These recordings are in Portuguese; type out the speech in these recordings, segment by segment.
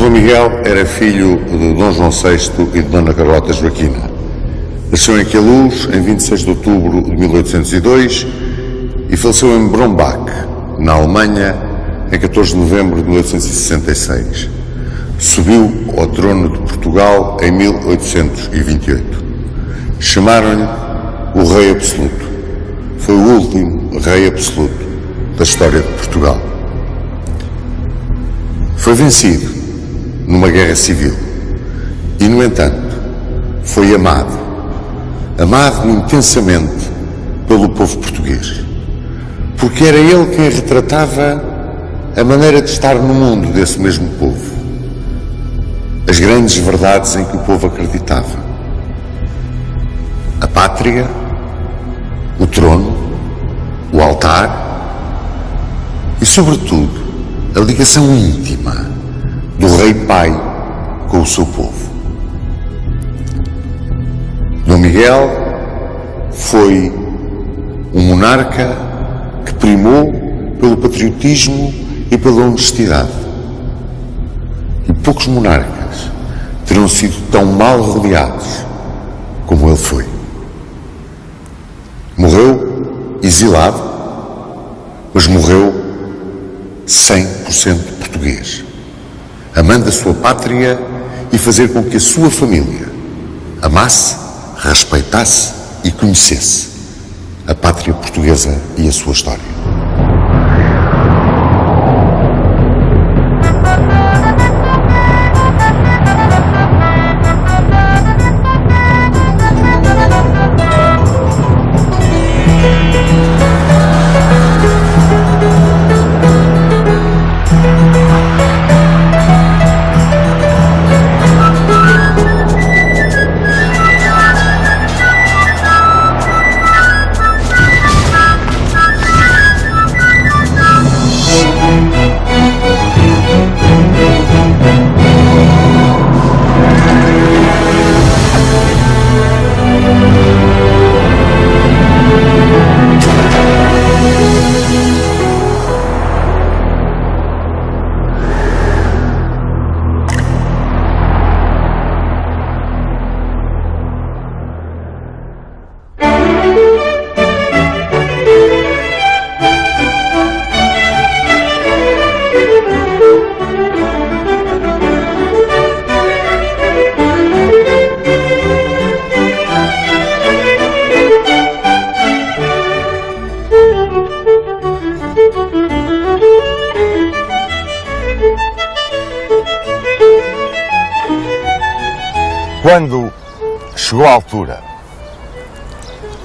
Dom Miguel era filho de Dom João VI e de Dona Carlota Joaquina. Nasceu em Queluz em 26 de outubro de 1802 e faleceu em Brombach, na Alemanha, em 14 de novembro de 1866. Subiu ao trono de Portugal em 1828. Chamaram-lhe o Rei Absoluto. Foi o último Rei Absoluto da história de Portugal. Foi vencido numa guerra civil e, no entanto, foi amado intensamente pelo povo português, porque era ele quem retratava a maneira de estar no mundo desse mesmo povo, as grandes verdades em que o povo acreditava: a pátria, o trono, o altar e, sobretudo, a ligação íntima do Rei Pai com o seu povo. Dom Miguel foi um monarca que primou pelo patriotismo e pela honestidade. E poucos monarcas terão sido tão mal rodeados como ele foi. Morreu exilado, mas morreu 100% português, amando a sua pátria e fazer com que a sua família amasse, respeitasse e conhecesse a pátria portuguesa e a sua história. Quando chegou a altura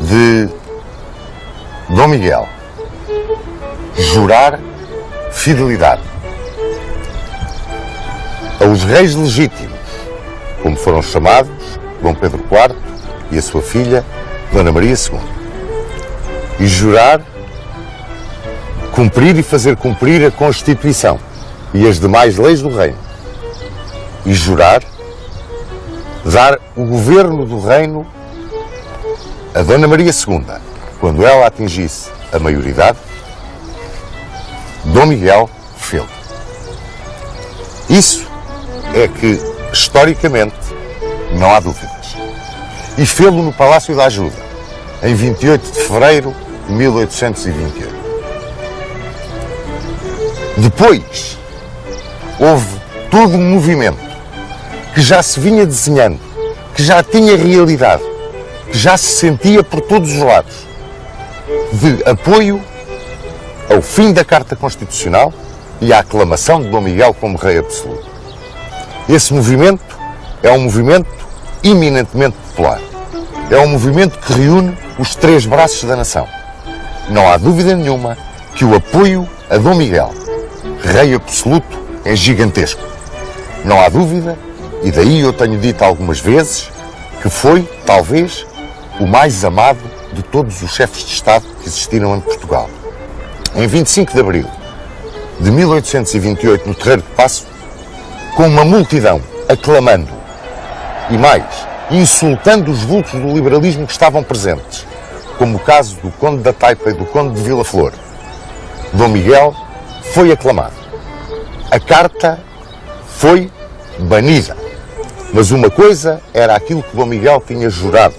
de Dom Miguel jurar fidelidade aos reis legítimos, como foram chamados Dom Pedro IV e a sua filha Dona Maria II, e jurar cumprir e fazer cumprir a Constituição e as demais leis do reino, e jurar dar o governo do reino a Dona Maria II, quando ela atingisse a maioridade, Dom Miguel fê-lo. Isso é que, historicamente, não há dúvidas. E fê-lo no Palácio da Ajuda, em 28 de fevereiro de 1828. Depois, houve todo um movimento que já se vinha desenhando, que já tinha realidade, que já se sentia por todos os lados, de apoio ao fim da Carta Constitucional e à aclamação de Dom Miguel como Rei Absoluto. Esse movimento é um movimento eminentemente popular. É um movimento que reúne os três braços da nação. Não há dúvida nenhuma que o apoio a Dom Miguel, Rei Absoluto, é gigantesco. Não há dúvida. E daí eu tenho dito algumas vezes que foi, talvez, o mais amado de todos os chefes de Estado que existiram em Portugal. Em 25 de abril de 1828, no Terreiro de Paço, com uma multidão aclamando e mais, insultando os vultos do liberalismo que estavam presentes, como o caso do Conde da Taipa e do Conde de Vila Flor, Dom Miguel foi aclamado. A carta foi banida. Mas uma coisa era aquilo que Dom Miguel tinha jurado.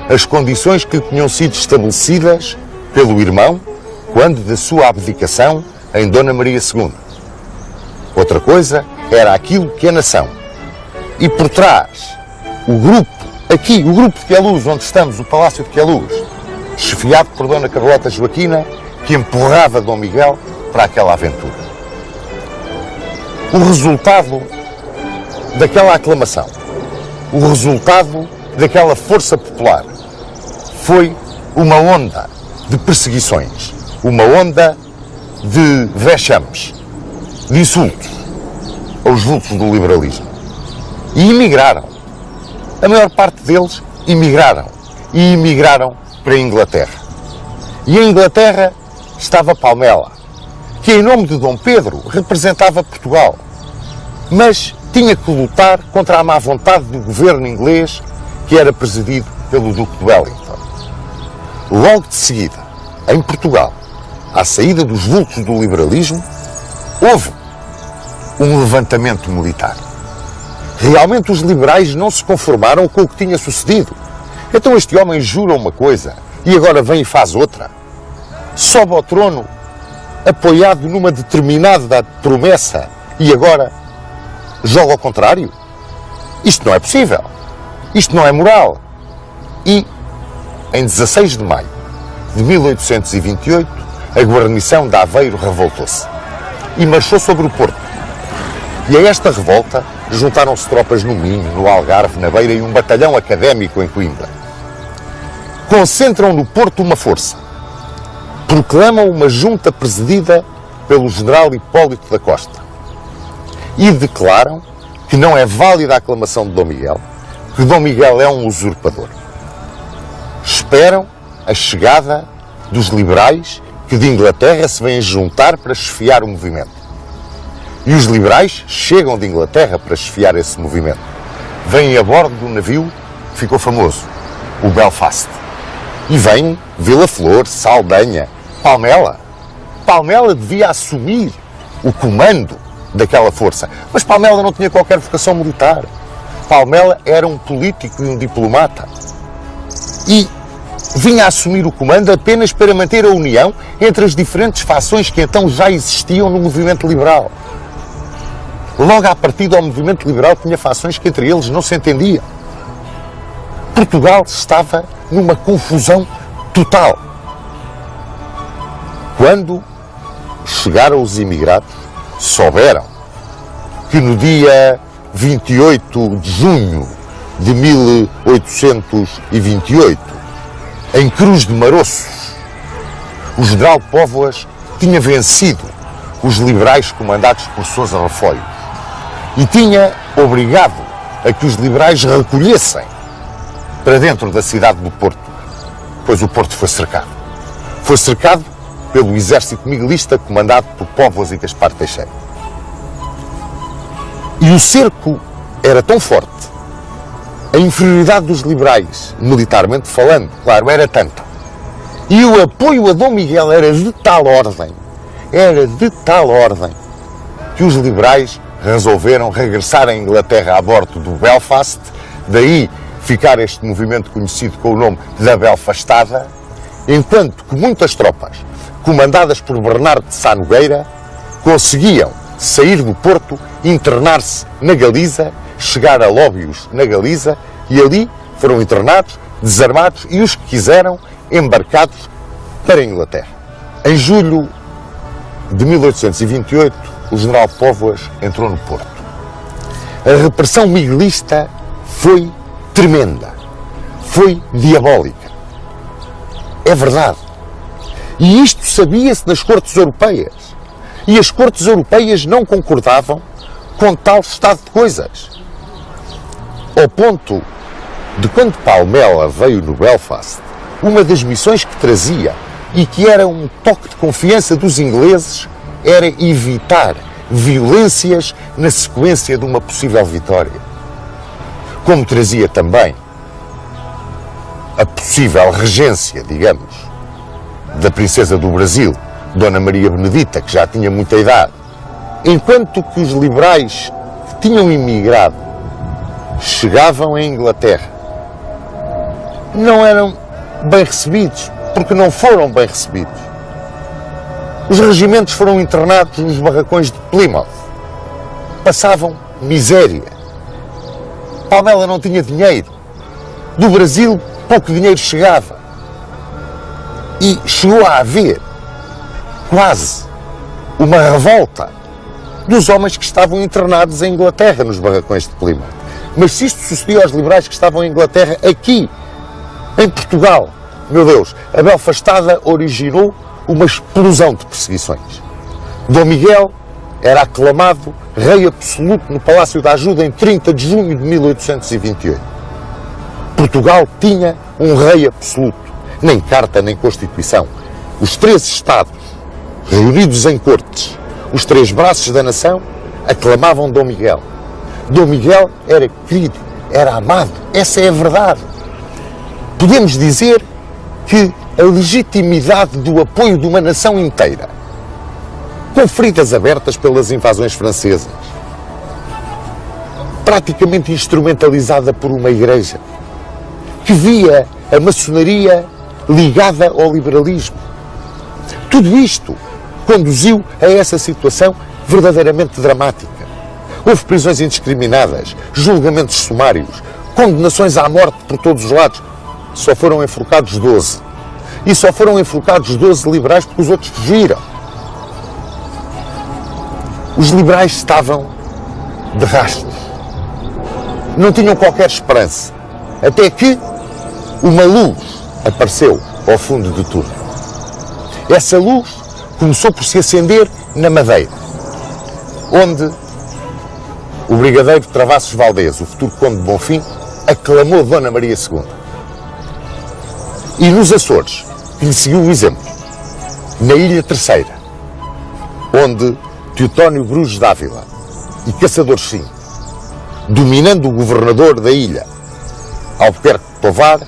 As condições que lhe tinham sido estabelecidas pelo irmão quando da sua abdicação em Dona Maria II. Outra coisa era aquilo que a nação. E por trás, o grupo, aqui, o grupo de Queluz, onde estamos, o Palácio de Queluz, chefiado por Dona Carlota Joaquina, que empurrava Dom Miguel para aquela aventura. O resultado daquela aclamação, o resultado daquela força popular, foi uma onda de perseguições, uma onda de vexames, de insultos aos vultos do liberalismo. E emigraram. A maior parte deles emigraram. E emigraram para a Inglaterra. E em Inglaterra estava Palmela, que em nome de Dom Pedro representava Portugal, mas tinha que lutar contra a má vontade do governo inglês, que era presidido pelo Duque de Wellington. Logo de seguida, em Portugal, à saída dos vultos do liberalismo, houve um levantamento militar. Realmente os liberais não se conformaram com o que tinha sucedido. Então este homem jura uma coisa e agora vem e faz outra. Sobe ao trono apoiado numa determinada promessa e agora joga ao contrário? Isto não é possível. Isto não é moral. E, em 16 de maio de 1828, a guarnição de Aveiro revoltou-se e marchou sobre o Porto. E a esta revolta juntaram-se tropas no Minho, no Algarve, na Beira e um batalhão académico em Coimbra. Concentram no Porto uma força. Proclamam uma junta presidida pelo general Hipólito da Costa. E declaram que não é válida a aclamação de Dom Miguel, que Dom Miguel é um usurpador. Esperam a chegada dos liberais que de Inglaterra se vêm juntar para chefiar o movimento. E os liberais chegam de Inglaterra para chefiar esse movimento. Vêm a bordo do navio que ficou famoso, o Belfast. E vêm Vila Flor, Saldanha, Palmela. Palmela devia assumir o comando daquela força. Mas Palmela não tinha qualquer vocação militar. Palmela era um político e um diplomata. E vinha a assumir o comando apenas para manter a união entre as diferentes fações que então já existiam no movimento liberal. Logo à partida, o movimento liberal tinha fações que entre eles não se entendiam. Portugal estava numa confusão total. Quando chegaram os imigrados, souberam que no dia 28 de junho de 1828, em Cruz de Maroços, o general Póvoas tinha vencido os liberais comandados por Sousa Rafoio e tinha obrigado a que os liberais recolhessem para dentro da cidade do Porto, pois o Porto foi cercado. Foi cercado pelo exército miguelista comandado por Póvoas e Gaspar Teixeira. E o cerco era tão forte, a inferioridade dos liberais, militarmente falando, claro, era tanta. E o apoio a Dom Miguel era de tal ordem, que os liberais resolveram regressar à Inglaterra a bordo do Belfast, daí ficar este movimento conhecido com o nome da Belfastada, enquanto que muitas tropas, comandadas por Bernardo de Sá Nogueira, conseguiam sair do Porto, internar-se na Galiza, chegar a Lóbios na Galiza e ali foram internados, desarmados e os que quiseram embarcados para a Inglaterra. Em julho de 1828, o general Póvoas entrou no Porto. A repressão miguelista foi tremenda, foi diabólica. É verdade. E isto sabia-se nas cortes europeias. E as cortes europeias não concordavam com tal estado de coisas. Ao ponto de quando Palmela veio no Belfast, uma das missões que trazia e que era um toque de confiança dos ingleses era evitar violências na sequência de uma possível vitória. Como trazia também a possível regência, digamos, da princesa do Brasil, Dona Maria Benedita, que já tinha muita idade. Enquanto que os liberais tinham imigrado chegavam à Inglaterra, não eram bem recebidos, porque não foram bem recebidos. Os regimentos foram internados nos barracões de Plymouth. Passavam miséria. Palmela não tinha dinheiro. Do Brasil, pouco dinheiro chegava. E chegou a haver quase uma revolta dos homens que estavam internados em Inglaterra, nos barracões de Plymouth. Mas se isto sucedia aos liberais que estavam em Inglaterra, aqui, em Portugal, meu Deus, a Belfastada originou uma explosão de perseguições. Dom Miguel era aclamado rei absoluto no Palácio da Ajuda em 30 de junho de 1828. Portugal tinha um rei absoluto, nem carta nem Constituição. Os três Estados, reunidos em cortes, os três braços da nação, aclamavam Dom Miguel. Dom Miguel era querido, era amado, essa é a verdade. Podemos dizer que a legitimidade do apoio de uma nação inteira, com feridas abertas pelas invasões francesas, praticamente instrumentalizada por uma igreja, que via a maçonaria ligada ao liberalismo. Tudo isto conduziu a essa situação verdadeiramente dramática. Houve prisões indiscriminadas, julgamentos sumários, condenações à morte por todos os lados. Só foram enforcados 12. E só foram enforcados 12 liberais porque os outros fugiram. Os liberais estavam de rastros. Não tinham qualquer esperança. Até que uma luz apareceu ao fundo do túnel. Essa luz começou por se acender na Madeira, onde o brigadeiro Travassos Valdez, o futuro conde de Bonfim, aclamou Dona Maria II. E nos Açores, que lhe seguiu o exemplo, na Ilha Terceira, onde Teotónio Bruges Dávila e Caçador Sim, dominando o governador da ilha, Albuquerque de Tovar,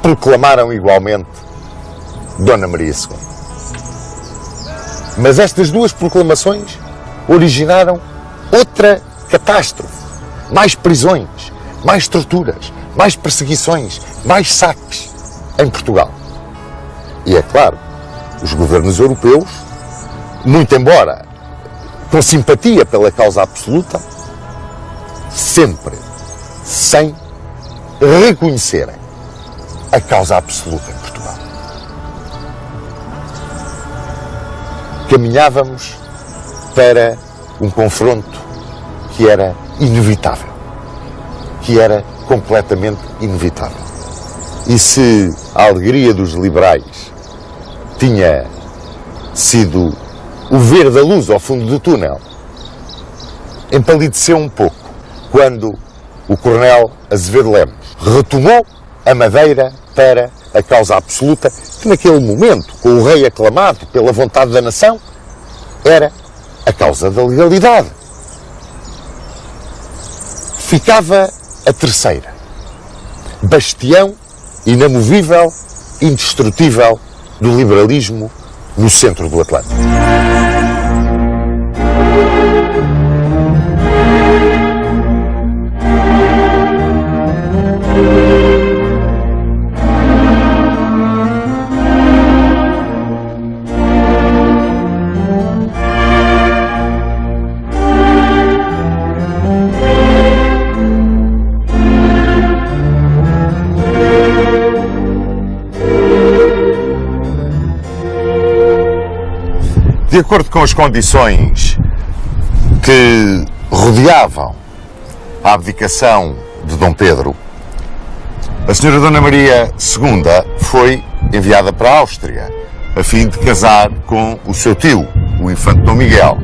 proclamaram igualmente Dona Maria II. Mas estas duas proclamações originaram outra catástrofe. Mais prisões, mais torturas, mais perseguições, mais saques em Portugal. E é claro, os governos europeus, muito embora com simpatia pela causa absoluta, sempre sem reconhecerem a causa absoluta em Portugal. Caminhávamos para um confronto que era inevitável, que era completamente inevitável. E se a alegria dos liberais tinha sido o ver da luz ao fundo do túnel, empalideceu um pouco quando o coronel Azevedo Lemos retomou a Madeira para a causa absoluta, que naquele momento, com o rei aclamado pela vontade da nação, era a causa da legalidade. Ficava a Terceira, bastião inamovível, indestrutível do liberalismo no centro do Atlântico. De acordo com as condições que rodeavam a abdicação de Dom Pedro, a senhora Dona Maria II foi enviada para a Áustria a fim de casar com o seu tio, o infante Dom Miguel.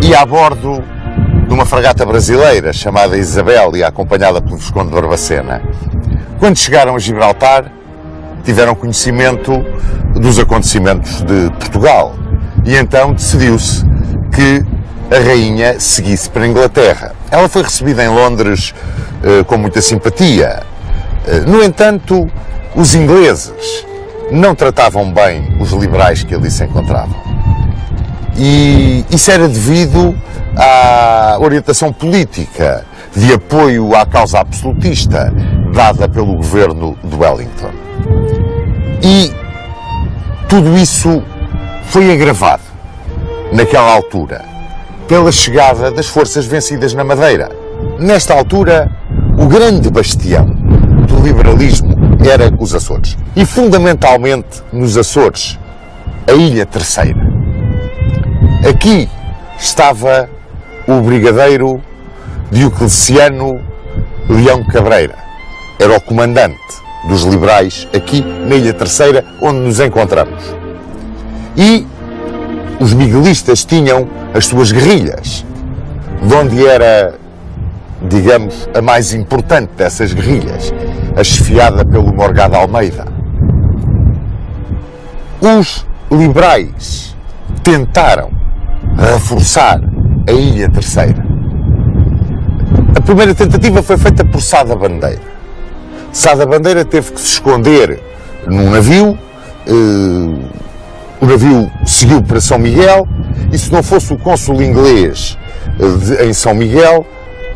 E a bordo de uma fragata brasileira chamada Isabel e acompanhada pelo Visconde de Barbacena, quando chegaram a Gibraltar, tiveram conhecimento dos acontecimentos de Portugal e então decidiu-se que a rainha seguisse para a Inglaterra. Ela foi recebida em Londres com muita simpatia. No entanto, os ingleses não tratavam bem os liberais que ali se encontravam. E isso era devido à orientação política de apoio à causa absolutista dada pelo governo de Wellington. E tudo isso foi agravado, naquela altura, pela chegada das forças vencidas na Madeira. Nesta altura, o grande bastião do liberalismo era os Açores. E, fundamentalmente, nos Açores, a Ilha Terceira. Aqui estava o brigadeiro Diocleciano Leão Cabreira. Era o comandante dos liberais aqui na Ilha Terceira, onde nos encontramos. E os miguelistas tinham as suas guerrilhas, de onde era, digamos, a mais importante dessas guerrilhas, a chefiada pelo Morgado Almeida. Os liberais tentaram reforçar a Ilha Terceira. A primeira tentativa foi feita por Sá da Bandeira. Sá da Bandeira teve que se esconder num navio, o navio seguiu para São Miguel, e se não fosse o cônsul inglês em São Miguel,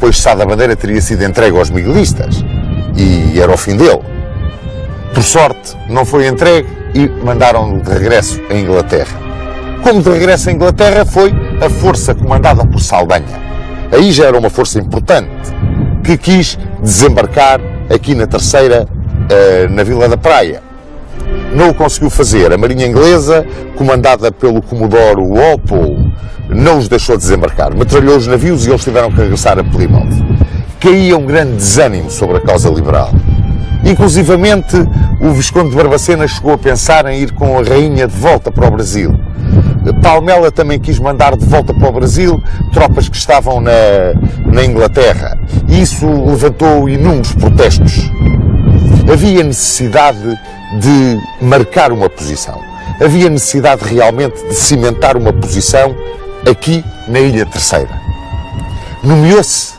pois Sá da Bandeira teria sido entregue aos miguelistas, e era o fim dele. Por sorte, não foi entregue e mandaram-no de regresso à Inglaterra. Como de regresso à Inglaterra foi a força comandada por Saldanha. Aí já era uma força importante, que quis desembarcar aqui na Terceira, na Vila da Praia. Não o conseguiu fazer. A Marinha Inglesa, comandada pelo Comodoro Walpole, não os deixou desembarcar. Metralhou os navios e eles tiveram que regressar a Plymouth. Caía um grande desânimo sobre a causa liberal. Inclusivamente, o Visconde de Barbacena chegou a pensar em ir com a rainha de volta para o Brasil. Palmela também quis mandar de volta para o Brasil tropas que estavam na Inglaterra. E isso levantou inúmeros protestos. Havia necessidade de marcar uma posição. Havia necessidade realmente de cimentar uma posição aqui na Ilha Terceira. Nomeou-se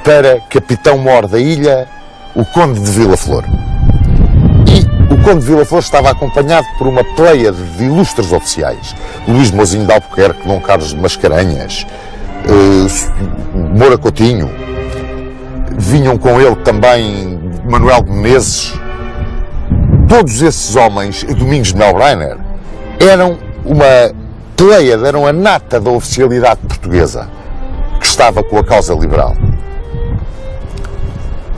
para capitão-mor da ilha o Conde de Vila Flor. E o Conde de Vila Flor estava acompanhado por uma pleiade de ilustres oficiais. Luís Mozinho de Albuquerque, Dom Carlos de Mascarenhas, Moura Coutinho. Vinham com ele também Manuel de Menezes. Todos esses homens, e Domingos de Melbrenner, eram uma pleiade, eram a nata da oficialidade portuguesa que estava com a causa liberal.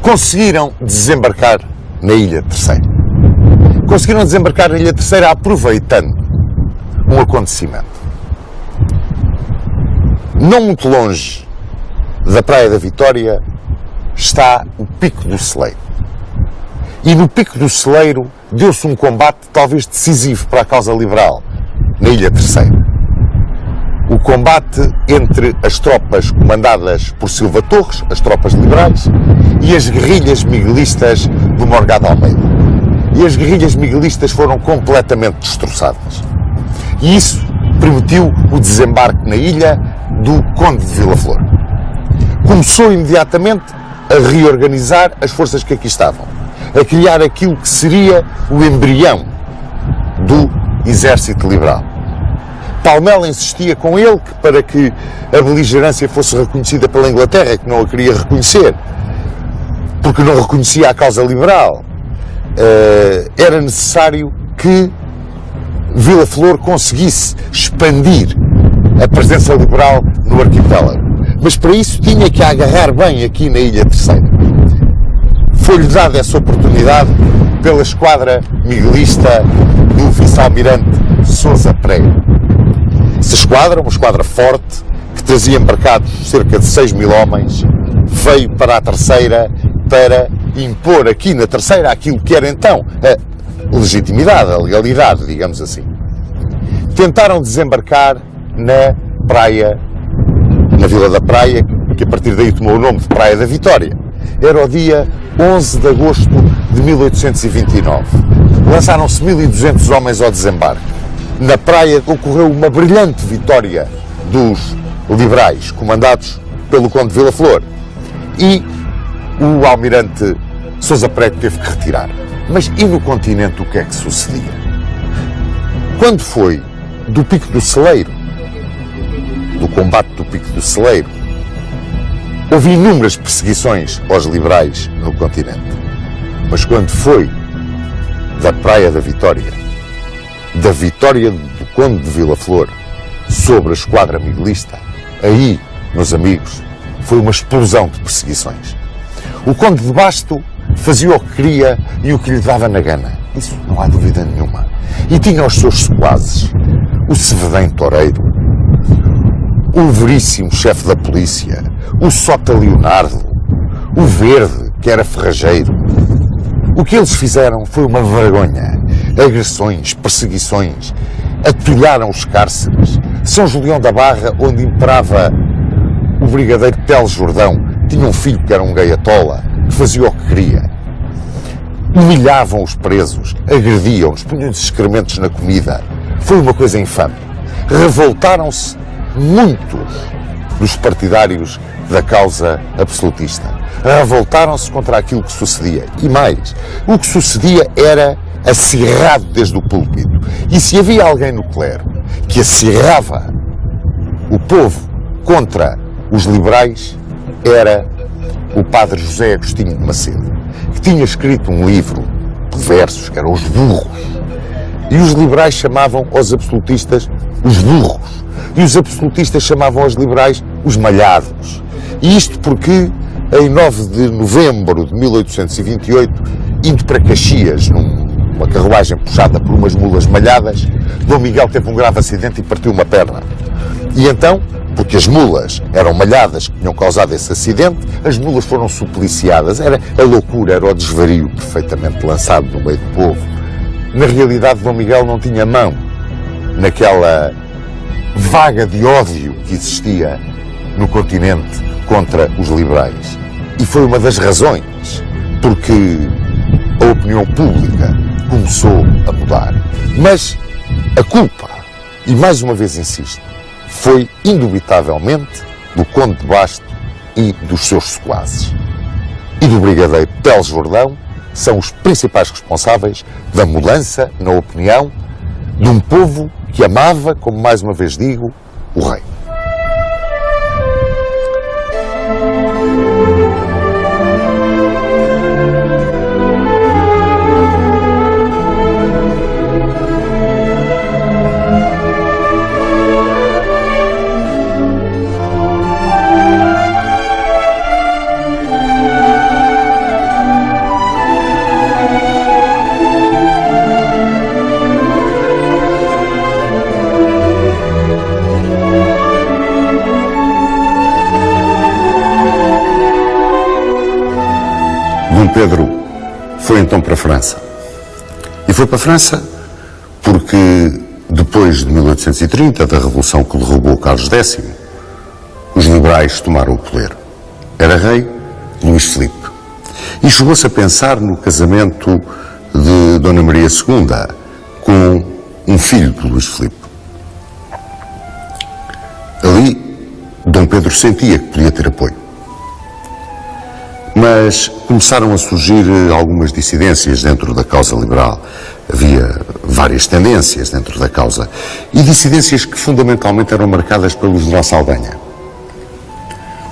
Conseguiram desembarcar na Ilha Terceira. Conseguiram desembarcar na Ilha Terceira aproveitando um acontecimento. Não muito longe da Praia da Vitória está o Pico do Celeiro. E no Pico do Celeiro deu-se um combate talvez decisivo para a causa liberal na Ilha Terceira. O combate entre as tropas comandadas por Silva Torres, as tropas liberais, e as guerrilhas miguelistas do Morgado Almeida. E as guerrilhas miguelistas foram completamente destroçadas. E isso permitiu o desembarque na ilha do Conde de Vila Flor. Começou imediatamente a reorganizar as forças que aqui estavam, a criar aquilo que seria o embrião do exército liberal. Palmela insistia com ele que para que a beligerância fosse reconhecida pela Inglaterra, que não a queria reconhecer, porque não reconhecia a causa liberal, era necessário que Vila Flor conseguisse expandir a presença liberal no arquipélago. Mas para isso tinha que agarrar bem aqui na Ilha Terceira. Foi-lhe dada essa oportunidade pela esquadra miguelista do vice-almirante Sousa Pereira. Essa esquadra, uma esquadra forte, que trazia embarcados cerca de 6.000 homens, veio para a Terceira para impor aqui na Terceira aquilo que era então a legitimidade, a legalidade, digamos assim. Tentaram desembarcar na praia, na Vila da Praia, que a partir daí tomou o nome de Praia da Vitória. Era o dia 11 de agosto de 1829. Lançaram-se 1.200 homens ao desembarque. Na praia ocorreu uma brilhante vitória dos liberais, comandados pelo Conde de Vila Flor. E o almirante Sousa Pereira teve que retirar. Mas e no continente o que é que sucedia? Quando foi do Pico do Celeiro, do combate do Pico do Celeiro. Houve inúmeras perseguições aos liberais no continente. Mas quando foi da Praia da Vitória do Conde de Vila Flor sobre a esquadra miguelista, aí, meus amigos, foi uma explosão de perseguições. O Conde de Basto fazia o que queria e o que lhe dava na gana. Isso não há dúvida nenhuma. E tinha os seus sequazes, o Sevedem Toureiro, o veríssimo chefe da polícia, o Sota Leonardo, o Verde, que era ferrageiro. O que eles fizeram foi uma vergonha. Agressões, perseguições, atulharam os cárceres. São Julião da Barra, onde imperava o brigadeiro Teles Jordão, tinha um filho que era um gaiatola, que fazia o que queria. Humilhavam os presos, agrediam-os, punham-lhes excrementos na comida. Foi uma coisa infame. Revoltaram-se muitos dos partidários da causa absolutista. Revoltaram-se contra aquilo que sucedia. E mais, o que sucedia era acirrado desde o púlpito. E se havia alguém no clero que acirrava o povo contra os liberais, era o padre José Agostinho de Macedo, que tinha escrito um livro de versos, que eram Os Burros. E os liberais chamavam aos absolutistas os burros. E os absolutistas chamavam aos liberais os malhados. E isto porque, em 9 de novembro de 1828, indo para Caxias, numa carruagem puxada por umas mulas malhadas, Dom Miguel teve um grave acidente e partiu uma perna. E então, porque as mulas eram malhadas que tinham causado esse acidente, as mulas foram supliciadas. Era a loucura, era o desvario perfeitamente lançado no meio do povo. Na realidade, Dom Miguel não tinha mão naquela vaga de ódio que existia no continente contra os liberais. E foi uma das razões porque a opinião pública começou a mudar. Mas a culpa, e mais uma vez insisto, foi indubitavelmente do Conde de Basto e dos seus sequazes. E do brigadeiro Teles Jordão, são os principais responsáveis da mudança na opinião de um povo que amava, como mais uma vez digo, o rei. Dom Pedro foi então para a França. E foi para a França porque, depois de 1830, da Revolução que derrubou Carlos X, os liberais tomaram o poder. Era rei Luís Filipe. E chegou-se a pensar no casamento de Dona Maria II com um filho de Luís Filipe. Ali, Dom Pedro sentia que podia ter apoio. Mas começaram a surgir algumas dissidências dentro da causa liberal. Havia várias tendências dentro da causa. E dissidências que fundamentalmente eram marcadas pelo general Saldanha.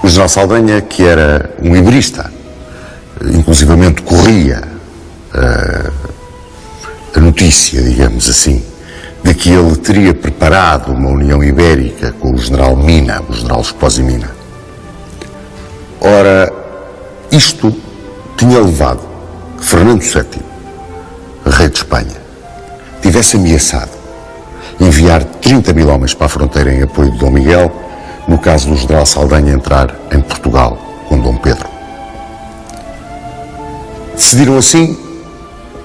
O general Saldanha, que era um iberista, inclusivamente corria a notícia, digamos assim, de que ele teria preparado uma união ibérica com o general Mina, o general Esposa e Mina. Ora, isto tinha levado que Fernando VII, rei de Espanha, tivesse ameaçado enviar 30 mil homens para a fronteira em apoio de Dom Miguel, no caso do general Saldanha entrar em Portugal com Dom Pedro. Decidiram assim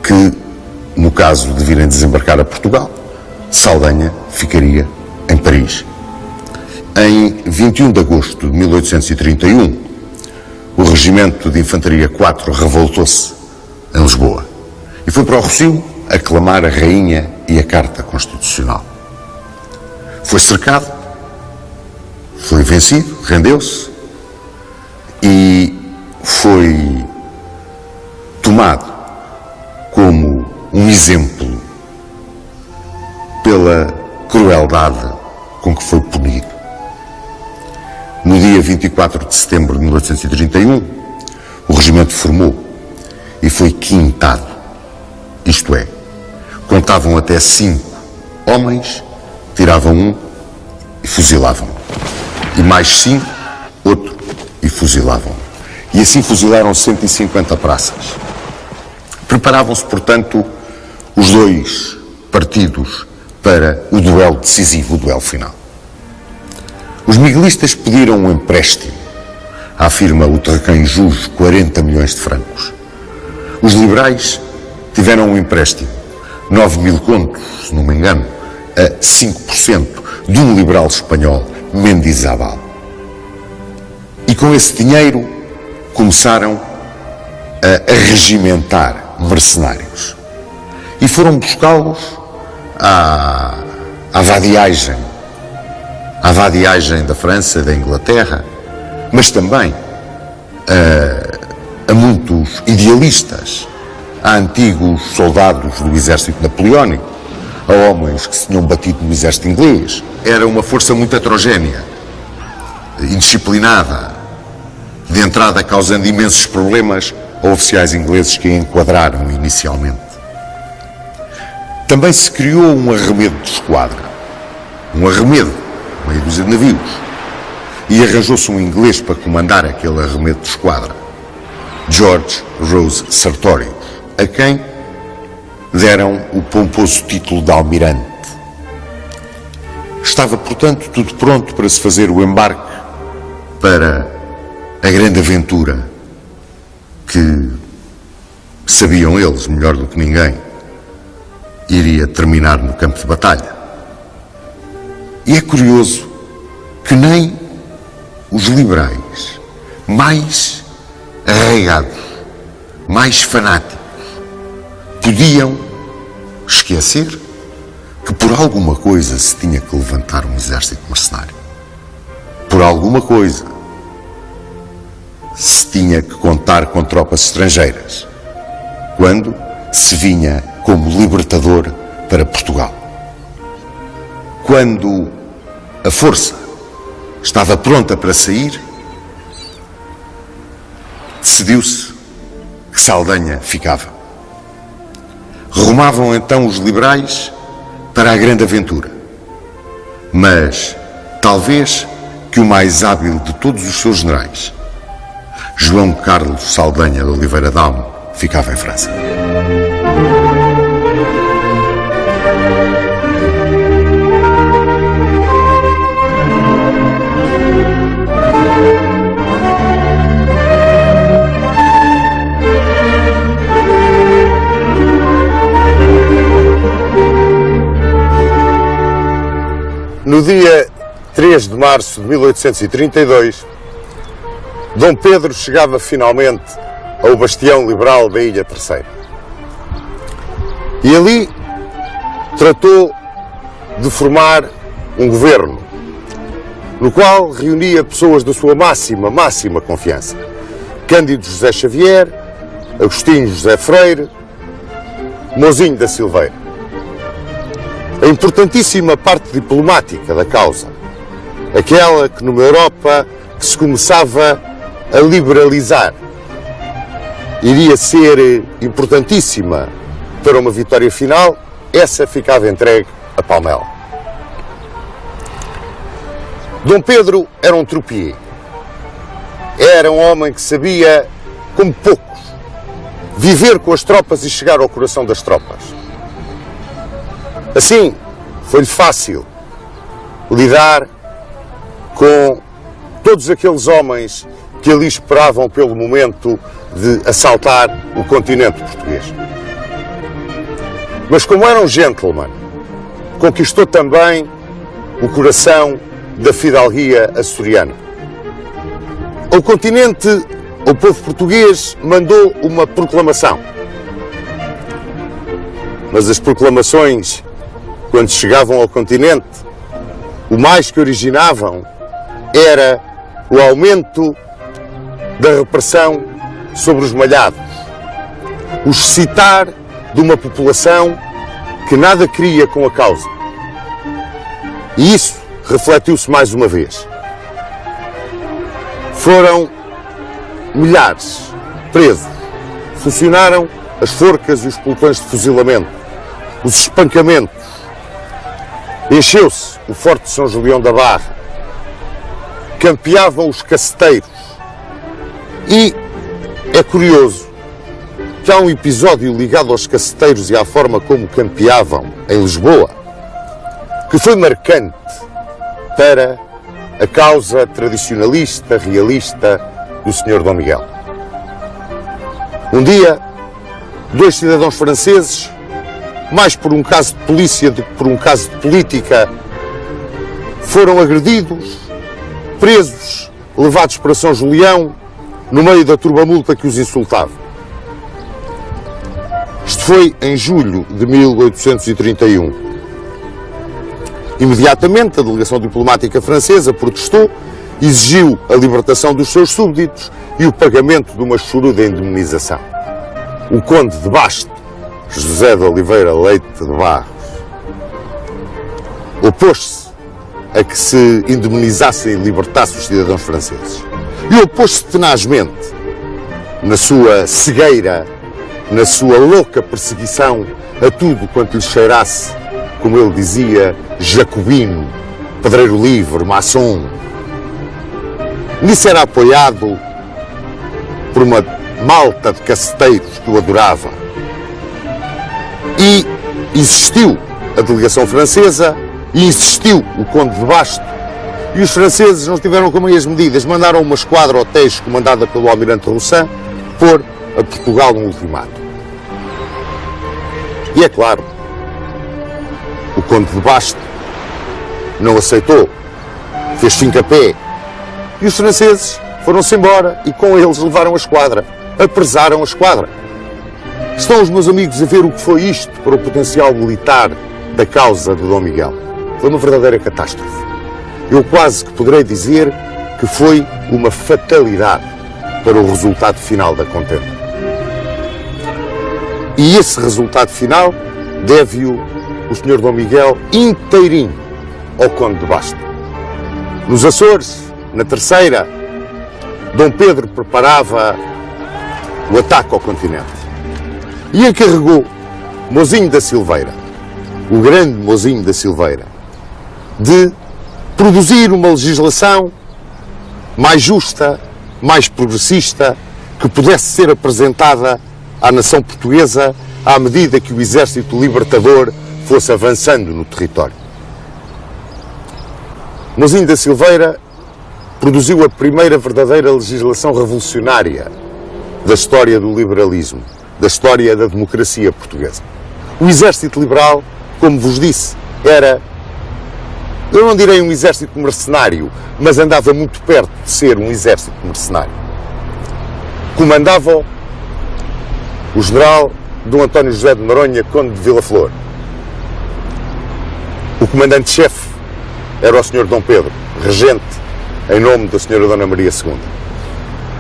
que, no caso de virem desembarcar a Portugal, Saldanha ficaria em Paris. Em 21 de agosto de 1831, o Regimento de Infantaria 4 revoltou-se em Lisboa e foi para o Rossio aclamar a Rainha e a Carta Constitucional. Foi cercado, foi vencido, rendeu-se e foi tomado como um exemplo pela crueldade com que foi punido. dia 24 de setembro de 1831, o regimento formou e foi quintado. Isto é, contavam até 5 homens, tiravam um e fuzilavam. E mais 5, outro, e fuzilavam. E assim fuzilaram 150 praças. Preparavam-se, portanto, os 2 partidos para o duelo decisivo, o duelo final. Os miguelistas pediram um empréstimo, afirma o Terraquém Jus, 40 milhões de francos. Os liberais tiveram um empréstimo, 9.000 contos, se não me engano, a 5% de um liberal espanhol, Mendizábal. E com esse dinheiro começaram a regimentar mercenários. E foram buscá-los à vadiagem da França, da Inglaterra, mas também a muitos idealistas, a antigos soldados do exército napoleónico, a homens que se tinham batido no exército inglês. Era uma força muito heterogénea, indisciplinada, de entrada causando imensos problemas a oficiais ingleses que a enquadraram inicialmente. Também se criou um arremedo de esquadra, um arremedo, meia dúzia de navios, e arranjou-se um inglês para comandar aquele arremedo de esquadra, George Rose Sertorius, a quem deram o pomposo título de almirante. Estava, portanto, tudo pronto para se fazer o embarque para a grande aventura que, sabiam eles melhor do que ninguém, iria terminar no campo de batalha. E é curioso que nem os liberais mais arraigados, mais fanáticos, podiam esquecer que por alguma coisa se tinha que levantar um exército mercenário. Por alguma coisa se tinha que contar com tropas estrangeiras, quando se vinha como libertador para Portugal. Quando a força estava pronta para sair, decidiu-se que Saldanha ficava. Rumavam então os liberais para a grande aventura, mas talvez que o mais hábil de todos os seus generais, João Carlos Saldanha de Oliveira Dalmo, ficava em França. No dia 3 de março de 1832, Dom Pedro chegava finalmente ao bastião liberal da Ilha Terceira. E ali tratou de formar um governo, no qual reunia pessoas da sua máxima confiança. Cândido José Xavier, Agostinho José Freire, Mozinho da Silveira. A importantíssima parte diplomática da causa, aquela que numa Europa que se começava a liberalizar, iria ser importantíssima para uma vitória final, essa ficava entregue a Palmela. Dom Pedro era um troupier, era um homem que sabia, como poucos, viver com as tropas e chegar ao coração das tropas. Assim, foi-lhe fácil lidar com todos aqueles homens que ali esperavam pelo momento de assaltar o continente português. Mas como era um gentleman, conquistou também o coração da fidalguia açoriana. Ao continente, o povo português mandou uma proclamação. Mas as proclamações, quando chegavam ao continente, o mais que originavam era o aumento da repressão sobre os malhados, o excitar de uma população que nada queria com a causa. E isso refletiu-se mais uma vez. Foram milhares presos. Funcionaram as forcas e os pelotões de fuzilamento, os espancamentos. Encheu-se o Forte de São Julião da Barra. Campeavam os caceteiros. E é curioso que há um episódio ligado aos caceteiros e à forma como campeavam em Lisboa, que foi marcante para a causa tradicionalista, realista do Sr. Dom Miguel. Um dia, 2 cidadãos franceses, mais por um caso de polícia do que por um caso de política, foram agredidos, presos, levados para São Julião, no meio da turbamulta que os insultava. Isto foi em julho de 1831. Imediatamente, a delegação diplomática francesa protestou, exigiu a libertação dos seus súbditos e o pagamento de uma choruda indemnização. O conde de Basto, José de Oliveira Leite de Barros, opôs-se a que se indemnizasse e libertasse os cidadãos franceses. E opôs-se tenazmente, na sua cegueira, na sua louca perseguição a tudo quanto lhe cheirasse, como ele dizia, jacobino, pedreiro livre, maçom. Nisso era apoiado por uma malta de caceteiros que o adorava. E existiu a delegação francesa e insistiu o conde de Basto. E os franceses não tiveram com meias medidas, mandaram uma esquadra ao Tejo comandada pelo almirante Roussin pôr a Portugal um ultimato. E é claro, o conde de Basto não aceitou, fez fincapé. E os franceses foram-se embora e com eles levaram a esquadra, apresaram a esquadra. Estão os meus amigos a ver o que foi isto para o potencial militar da causa de Dom Miguel. Foi uma verdadeira catástrofe. Eu quase que poderei dizer que foi uma fatalidade para o resultado final da contenda. E esse resultado final deve-o o Sr. Dom Miguel inteirinho ao conde de Basto. Nos Açores, na Terceira, Dom Pedro preparava o ataque ao continente e encarregou Mozinho da Silveira, o grande Mozinho da Silveira, de produzir uma legislação mais justa, mais progressista, que pudesse ser apresentada à nação portuguesa à medida que o exército libertador fosse avançando no território. Mozinho da Silveira produziu a primeira verdadeira legislação revolucionária da história do liberalismo, da história da democracia portuguesa. O exército liberal, como vos disse, era, eu não direi um exército mercenário, mas andava muito perto de ser um exército mercenário. Comandava o general Dom António José de Noronha, conde de Vila Flor. O comandante-chefe era o Sr. Dom Pedro, regente em nome da Sra. Dona Maria II.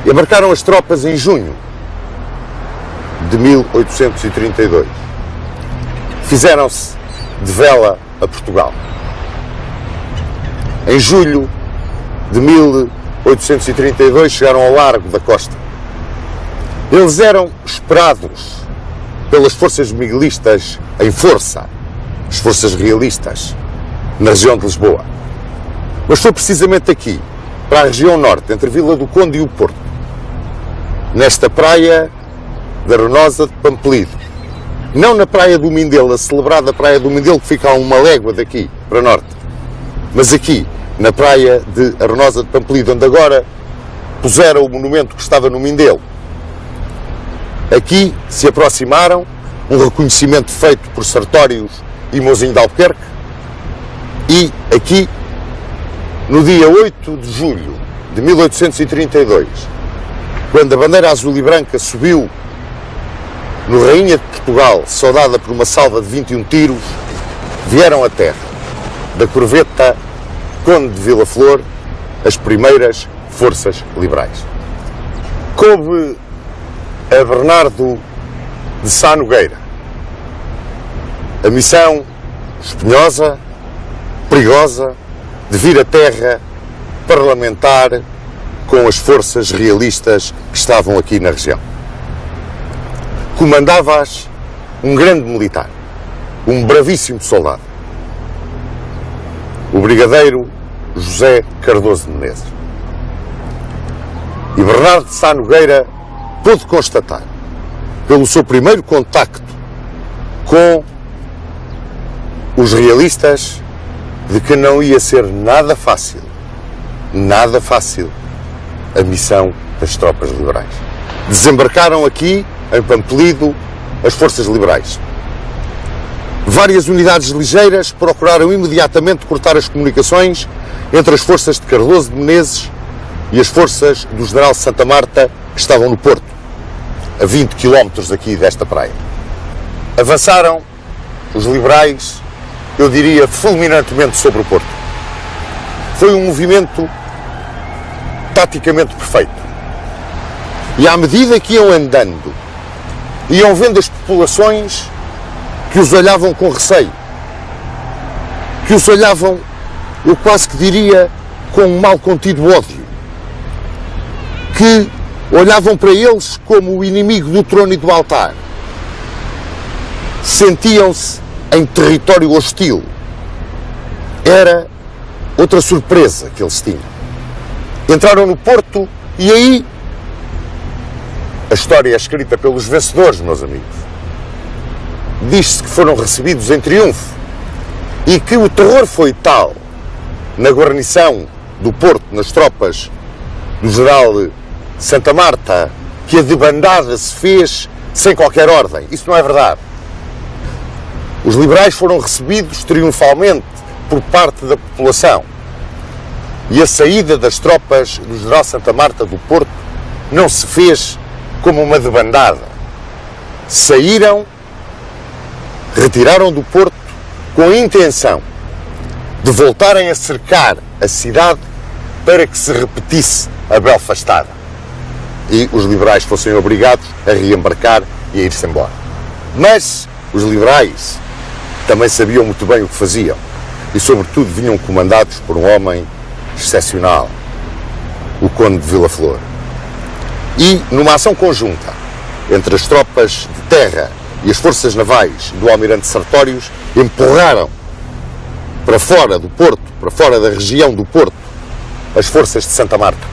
E embarcaram as tropas em junho de 1832. Fizeram-se de vela a Portugal. Em julho de 1832 chegaram ao largo da costa. Eles eram esperados pelas forças miguelistas em força, as forças realistas, na região de Lisboa. Mas foi precisamente aqui, para a região norte, entre Vila do Conde e o Porto, nesta praia da Arenosa de Pampelido, não na praia do Mindelo, a celebrada praia do Mindelo, que fica a uma légua daqui, para norte, mas aqui, na praia de Arenosa de Pampelido, onde agora puseram o monumento que estava no Mindelo. Aqui se aproximaram, um reconhecimento feito por Sartórios e Mozinho de Albuquerque, e aqui, no dia 8 de julho de 1832, quando a bandeira azul e branca subiu no Rainha de Portugal, saudada por uma salva de 21 tiros, vieram à terra da corveta Conde de Vila Flor as primeiras forças liberais. Coube a Bernardo de Sá Nogueira a missão espinhosa, perigosa, de vir à terra parlamentar com as forças realistas que estavam aqui na região. Comandava-as um grande militar, um bravíssimo soldado, o brigadeiro José Cardoso de Menezes. E Bernardo de Sá Nogueira pôde constatar, pelo seu primeiro contacto com os realistas, de que não ia ser nada fácil a missão das tropas liberais. Desembarcaram aqui, em Pampelido, as forças liberais. Várias unidades ligeiras procuraram imediatamente cortar as comunicações entre as forças de Cardoso de Menezes e as forças do general Santa Marta, que estavam no Porto, a 20 km aqui desta praia. Avançaram os liberais, eu diria, fulminantemente sobre o Porto. Foi um movimento taticamente perfeito. E à medida que iam andando, iam vendo as populações que os olhavam com receio, que os olhavam, eu quase que diria, com um mal contido ódio, que olhavam para eles como o inimigo do trono e do altar. Sentiam-se em território hostil. Era outra surpresa que eles tinham. Entraram no Porto e aí a história é escrita pelos vencedores, meus amigos. Diz-se que foram recebidos em triunfo e que o terror foi tal na guarnição do Porto, nas tropas do general Santa Marta, que a debandada se fez sem qualquer ordem. Isso não é verdade. Os liberais foram recebidos triunfalmente por parte da população. E a saída das tropas do general Santa Marta do Porto não se fez como uma debandada. Saíram, retiraram do Porto com a intenção de voltarem a cercar a cidade para que se repetisse a belfastada e os liberais fossem obrigados a reembarcar e a ir-se embora. Mas os liberais também sabiam muito bem o que faziam e, sobretudo, vinham comandados por um homem excepcional, o Conde de Vila Flor. E, numa ação conjunta entre as tropas de terra e as forças navais do Almirante Sertórios, empurraram para fora do Porto, para fora da região do Porto, as forças de Santa Marta.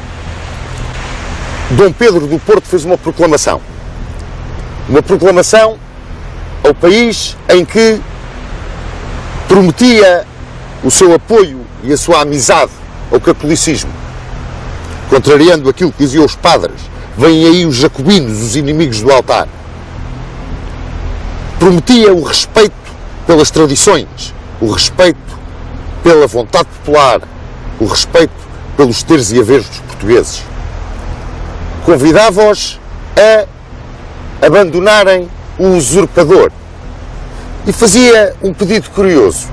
Dom Pedro do Porto fez uma proclamação ao país em que prometia o seu apoio e a sua amizade ao catolicismo, contrariando aquilo que diziam os padres: vêm aí os jacobinos, os inimigos do altar. Prometia o respeito pelas tradições, o respeito pela vontade popular, o respeito pelos teres e haveres dos portugueses. Convidava-os a abandonarem o usurpador e fazia um pedido curioso: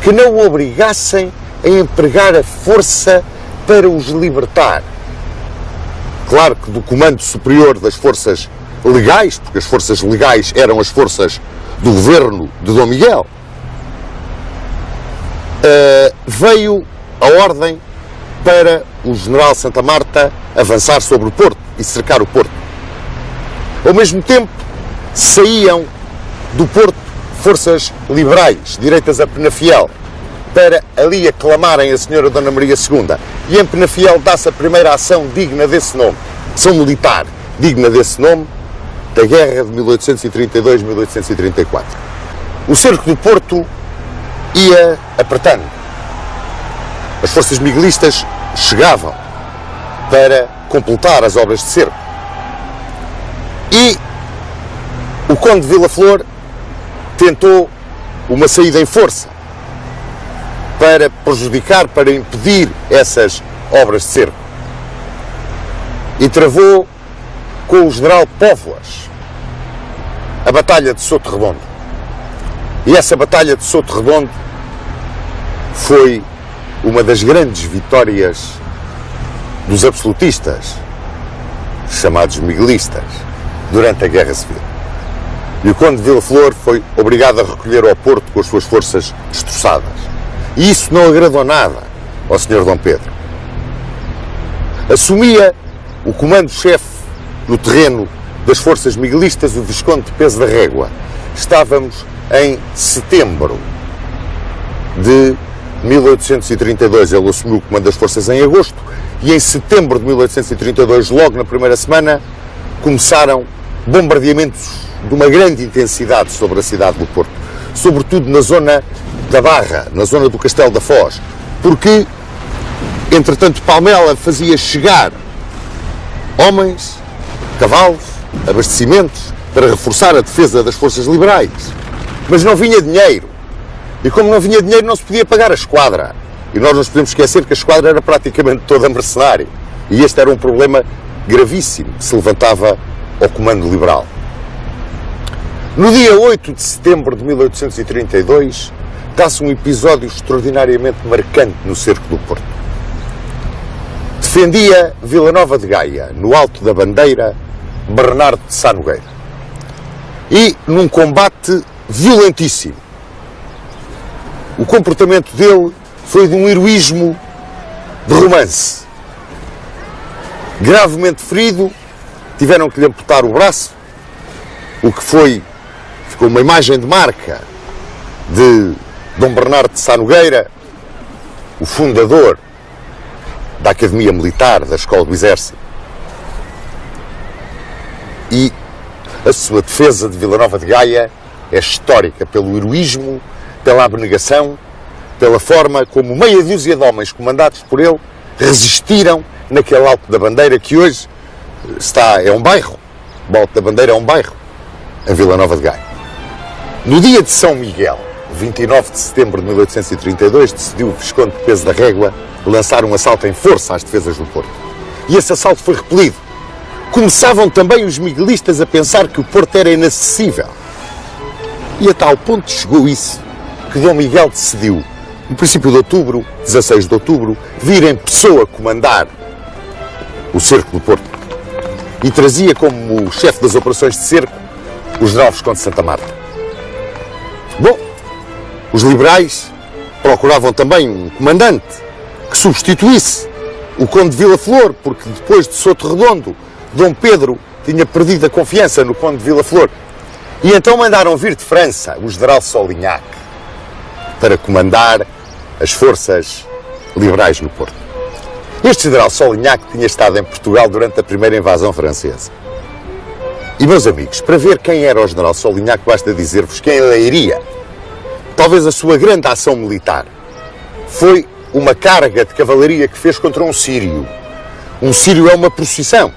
que não o obrigassem a empregar a força para os libertar. Claro que do comando superior das forças legais, porque as forças legais eram as forças do governo de Dom Miguel, veio a ordem para o general Santa Marta avançar sobre o Porto e cercar o Porto. Ao mesmo tempo, saíam do Porto forças liberais, direitas a Penafiel, para ali aclamarem a senhora Dona Maria II. E em Penafiel dá-se a primeira ação digna desse nome, ação militar digna desse nome, da guerra de 1832-1834. O cerco do Porto ia apertando. As forças miguelistas chegavam para completar as obras de cerco. E o Conde de Vila Flor tentou uma saída em força para prejudicar, para impedir essas obras de cerco. E travou com o general Póvoas a Batalha de Soto Redondo. E essa Batalha de Soto Redondo foi uma das grandes vitórias dos absolutistas, chamados miguelistas, durante a Guerra Civil. E o Conde de Vila Flor foi obrigado a recolher ao Porto com as suas forças destroçadas. E isso não agradou nada ao Sr. Dom Pedro. Assumia o comando-chefe no terreno das forças miguelistas o Visconde de Peso da Régua. Estávamos em setembro de 1832. Ele assumiu o comando das forças em agosto e em setembro de 1832, logo na primeira semana, começaram bombardeamentos de uma grande intensidade sobre a cidade do Porto, sobretudo na zona da Barra, na zona do Castelo da Foz, porque, entretanto, Palmela fazia chegar homens, cavalos, abastecimentos para reforçar a defesa das forças liberais. Mas não vinha dinheiro. E como não vinha dinheiro, não se podia pagar a esquadra. E nós não nos podemos esquecer que a esquadra era praticamente toda mercenária. E este era um problema gravíssimo que se levantava ao comando liberal. No dia 8 de setembro de 1832, dá-se um episódio extraordinariamente marcante no cerco do Porto. Defendia Vila Nova de Gaia, no alto da bandeira, Bernardo de Sá Nogueira. E num combate violentíssimo. O comportamento dele foi de um heroísmo de romance. Gravemente ferido, tiveram que lhe amputar o braço, o que ficou uma imagem de marca de Dom Bernardo de Sá Nogueira, o fundador da Academia Militar, da Escola do Exército. E a sua defesa de Vila Nova de Gaia é histórica pelo heroísmo, pela abnegação, pela forma como meia dúzia de homens comandados por ele resistiram naquele Alto da Bandeira que hoje é um bairro. O Alto da Bandeira é um bairro, a Vila Nova de Gaia. No dia de São Miguel, 29 de setembro de 1832, decidiu o Visconde de Peso da Régua lançar um assalto em força às defesas do Porto. E esse assalto foi repelido. Começavam também os miguelistas a pensar que o Porto era inacessível. E a tal ponto chegou isso que Dom Miguel decidiu, no princípio de outubro, 16 de outubro, vir em pessoa comandar o cerco do Porto. E trazia como chefe das operações de cerco o general Visconde de Santa Marta. Bom, os liberais procuravam também um comandante que substituísse o Conde de Vila Flor, porque depois de Soto Redondo, Dom Pedro tinha perdido a confiança no Conde de Vila Flor. E então mandaram vir de França o general Solignac para comandar as forças liberais no Porto. Este general Solignac tinha estado em Portugal durante a primeira invasão francesa. E, meus amigos, para ver quem era o general Solignac, basta dizer-vos que em Leiria, talvez a sua grande ação militar foi uma carga de cavalaria que fez contra um sírio. Um sírio é uma procissão.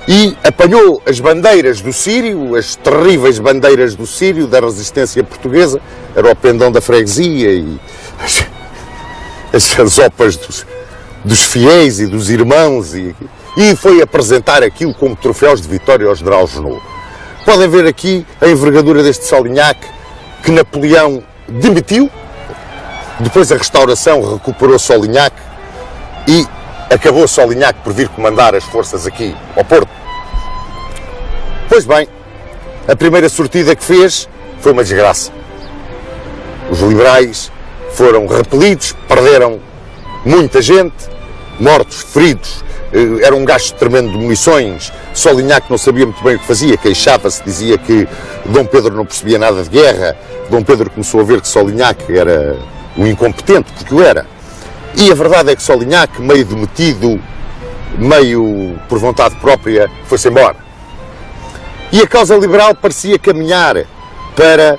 E apanhou as bandeiras do sírio, as terríveis bandeiras do sírio, da resistência portuguesa, era o pendão da freguesia e as opas dos fiéis e dos irmãos, e foi apresentar aquilo como troféus de vitória ao general Junot. Podem ver aqui a envergadura deste Solignac, que Napoleão demitiu, depois a restauração recuperou Solignac e acabou Solignac por vir comandar as forças aqui ao Porto. Pois bem, a primeira sortida que fez foi uma desgraça. Os liberais foram repelidos, perderam muita gente, mortos, feridos, era um gasto tremendo de munições. Solignac não sabia muito bem o que fazia, queixava-se, dizia que Dom Pedro não percebia nada de guerra. Dom Pedro começou a ver que Solignac era um incompetente, porque o era. E a verdade é que Solignac, meio demitido, meio por vontade própria, foi-se embora. E a causa liberal parecia caminhar para,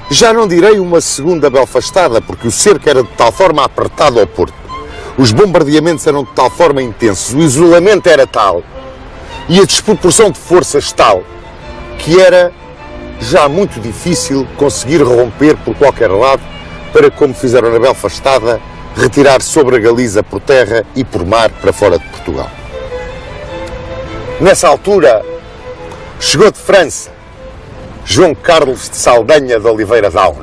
já não direi uma segunda Belfastada, porque o cerco era de tal forma apertado ao Porto, os bombardeamentos eram de tal forma intensos, o isolamento era tal, e a desproporção de forças tal, que era já muito difícil conseguir romper por qualquer lado para, como fizeram na Belfastada, retirar sobre a Galiza por terra e por mar para fora de Portugal. Nessa altura, chegou de França João Carlos de Saldanha de Oliveira Daun,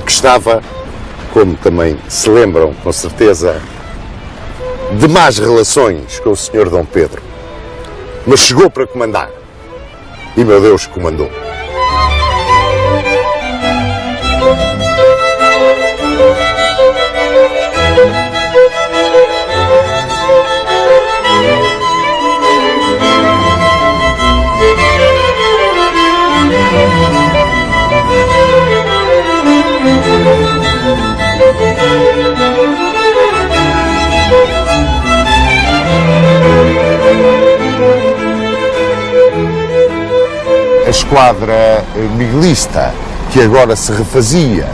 que estava, como também se lembram com certeza, de más relações com o Sr. Dom Pedro, mas chegou para comandar e, meu Deus, comandou. a esquadra miguelista, que agora se refazia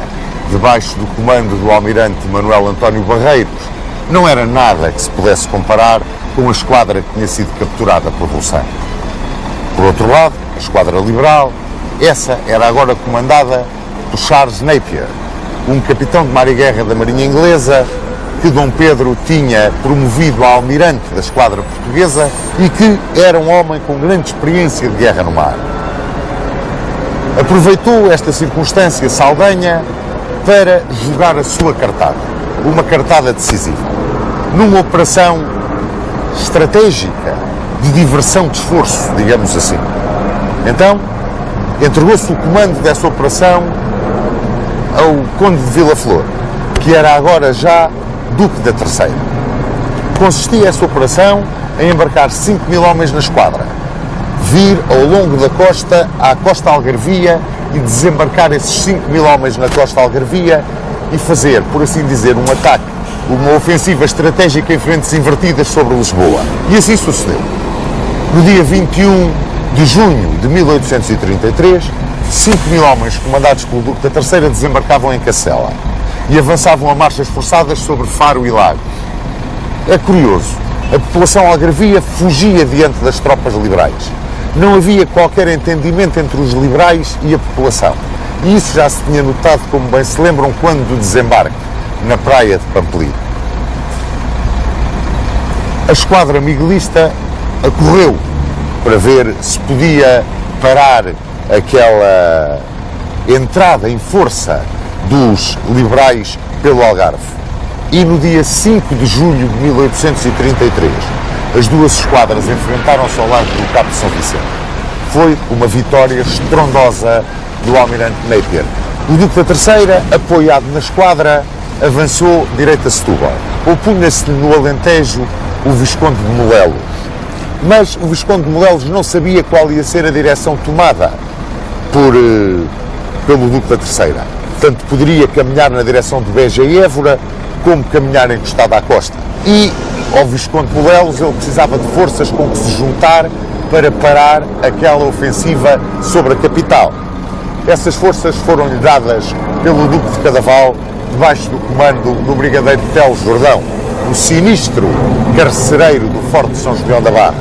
debaixo do comando do almirante Manuel António Barreiros, não era nada que se pudesse comparar com a esquadra que tinha sido capturada por Roussin. Por outro lado, a esquadra liberal, essa era agora comandada por Charles Napier, um capitão de mar e guerra da Marinha Inglesa que Dom Pedro tinha promovido a almirante da esquadra portuguesa e que era um homem com grande experiência de guerra no mar. Aproveitou esta circunstância Saldanha para jogar a sua cartada, uma cartada decisiva, numa operação estratégica de diversão de esforço, digamos assim. Então, entregou-se o comando dessa operação ao Conde de Vila Flor, que era agora já Duque da Terceira. Consistia essa operação em embarcar 5.000 homens na esquadra, vir ao longo da costa à costa algarvia e desembarcar esses 5.000 homens na costa algarvia e fazer, por assim dizer, um ataque, uma ofensiva estratégica em frentes invertidas sobre Lisboa. E assim sucedeu. No dia 21 de junho de 1833, 5.000 homens comandados pelo Duque da Terceira desembarcavam em Cacela e avançavam a marchas forçadas sobre Faro e Lagos. É curioso, a população algarvia fugia diante das tropas liberais. Não havia qualquer entendimento entre os liberais e a população. E isso já se tinha notado, como bem se lembram, quando do desembarque na praia de Pampelino. A esquadra miguelista acorreu para ver se podia parar aquela entrada em força dos liberais pelo Algarve. E no dia 5 de julho de 1833, as duas esquadras enfrentaram-se ao largo do Cabo de São Vicente. Foi uma vitória estrondosa do almirante Napier. O Duque da Terceira, apoiado na esquadra, avançou direito a Setúbal. Opunha-se no Alentejo o Visconde de Molelos. Mas o Visconde de Molelos não sabia qual ia ser a direção tomada pelo Duque da Terceira. Tanto poderia caminhar na direção de Beja e Évora, como caminhar encostado à costa. E ao Visconde de Molelos ele precisava de forças com que se juntar para parar aquela ofensiva sobre a capital. Essas forças foram-lhe dadas pelo Duque de Cadaval, debaixo do comando do brigadeiro Telo Jordão, o sinistro carcereiro do Forte de São João da Barra.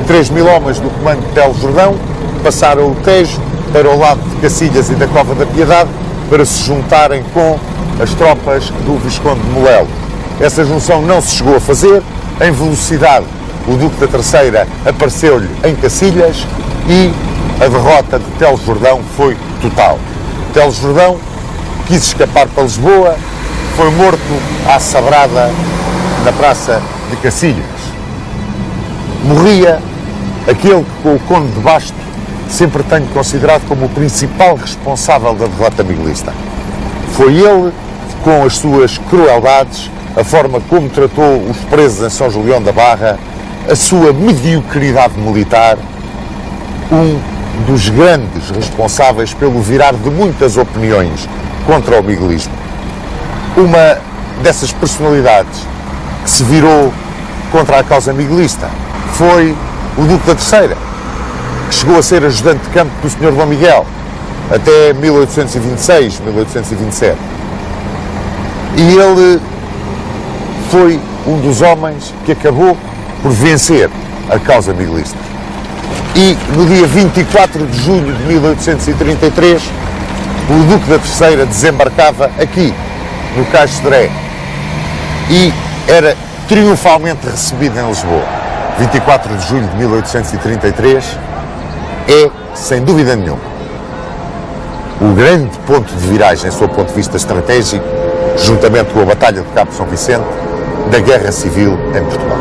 3.000 homens do comando de Telo Jordão passaram o Tejo para o lado de Cacilhas e da Cova da Piedade para se juntarem com as tropas do Visconde de Molelos. Essa junção não se chegou a fazer. Em velocidade, o Duque da Terceira apareceu-lhe em Cacilhas e a derrota de Telo Jordão foi total. Telo Jordão quis escapar para Lisboa, foi morto à sabrada na Praça de Cacilhas. Morria aquele que, com o Conde de Basto, sempre tenho considerado como o principal responsável da derrota miguelista. Foi ele, com as suas crueldades, a forma como tratou os presos em São Julião da Barra, a sua mediocridade militar, um dos grandes responsáveis pelo virar de muitas opiniões contra o miguelismo. Uma dessas personalidades que se virou contra a causa miguelista foi o Duque da Terceira, que chegou a ser ajudante de campo do Sr. Dom Miguel até 1826, 1827. E ele foi um dos homens que acabou por vencer a causa miguelista. E no dia 24 de julho de 1833, o Duque da Terceira desembarcava aqui, no Cais de Sodré, e era triunfalmente recebido em Lisboa. 24 de julho de 1833 é, sem dúvida nenhuma, o grande ponto de viragem, sob o ponto de vista estratégico, juntamente com a Batalha de Cabo de São Vicente, da Guerra Civil em Portugal.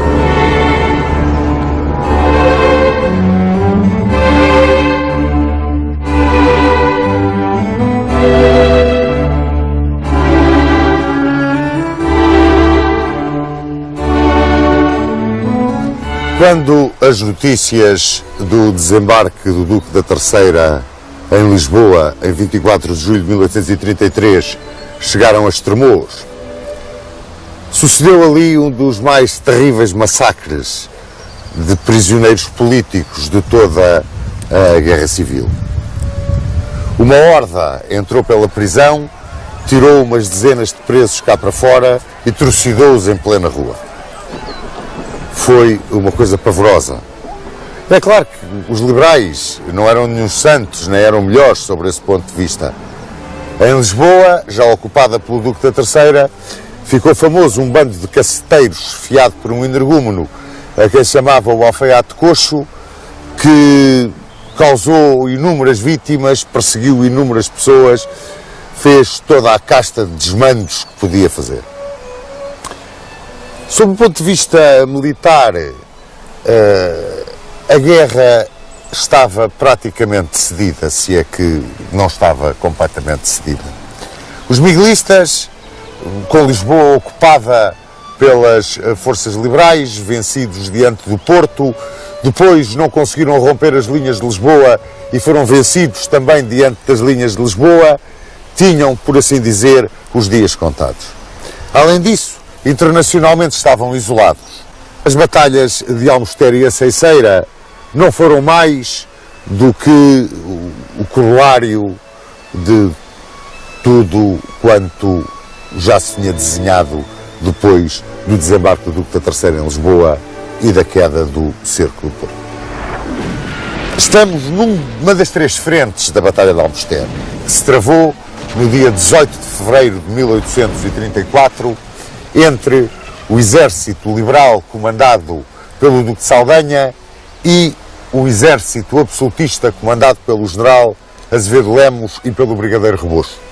Quando as notícias do desembarque do Duque da Terceira em Lisboa, em 24 de julho de 1833, chegaram a Estremoz, sucedeu ali um dos mais terríveis massacres de prisioneiros políticos de toda a Guerra Civil. Uma horda entrou pela prisão, tirou umas dezenas de presos cá para fora e trucidou-os em plena rua. Foi uma coisa pavorosa. É claro que os liberais não eram nenhum santos, nem eram melhores sobre esse ponto de vista. Em Lisboa, já ocupada pelo Duque da Terceira, ficou famoso um bando de caceteiros fiado por um energúmeno a quem chamava o Alfaiate Coxo, que causou inúmeras vítimas, perseguiu inúmeras pessoas, fez toda a casta de desmandos que podia fazer. Sob o ponto de vista militar, a guerra estava praticamente decidida, se é que não estava completamente decidida. Os miguelistas, com Lisboa ocupada pelas forças liberais, vencidos diante do Porto, depois não conseguiram romper as linhas de Lisboa e foram vencidos também diante das linhas de Lisboa, tinham, por assim dizer, os dias contados. Além disso, internacionalmente estavam isolados. As batalhas de Almoster e a Ceiceira não foram mais do que o corolário de tudo quanto já se tinha desenhado depois do desembarque do Duque da Terceira em Lisboa e da queda do cerco do Porto. Estamos numa das três frentes da Batalha de Almoster, que se travou no dia 18 de fevereiro de 1834, entre o exército liberal comandado pelo Duque de Saldanha e o exército absolutista comandado pelo general Azevedo Lemos e pelo brigadeiro Rebocho.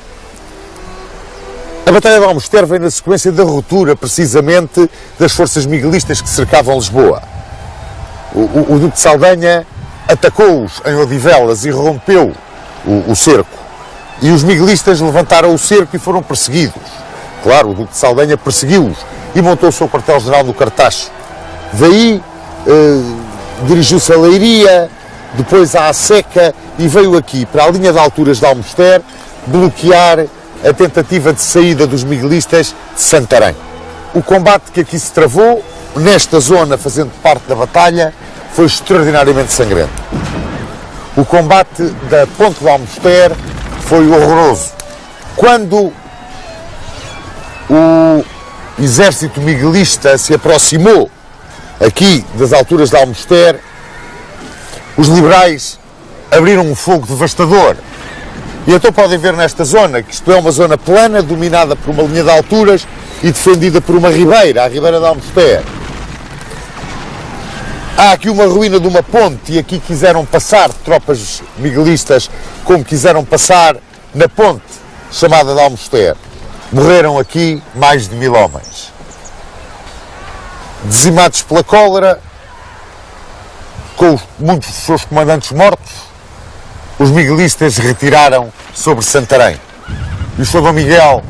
A Batalha de Almoster vem na sequência da ruptura, precisamente, das forças miguelistas que cercavam Lisboa. O Duque de Saldanha atacou-os em Odivelas e rompeu o cerco. E os miguelistas levantaram o cerco e foram perseguidos. Claro, o Duque de Saldanha perseguiu-os e montou o seu quartel-general no Cartacho. Daí dirigiu-se a Leiria, depois à Seca e veio aqui, para a linha de alturas de Almoster, bloquear a tentativa de saída dos miguelistas de Santarém. O combate que aqui se travou, nesta zona, fazendo parte da batalha, foi extraordinariamente sangrento. O combate da Ponte de Almoster foi horroroso. Quando o exército miguelista se aproximou aqui das alturas de Almoster, os liberais abriram um fogo devastador. E então podem ver nesta zona que isto é uma zona plana, dominada por uma linha de alturas e defendida por uma ribeira, a Ribeira de Almoster. Há aqui uma ruína de uma ponte e aqui quiseram passar tropas miguelistas como quiseram passar na ponte chamada de Almoster. Morreram aqui mais de 1000 homens. Dizimados pela cólera, com muitos dos seus comandantes mortos, os miguelistas retiraram sobre Santarém. E o Sr. Dom Miguel,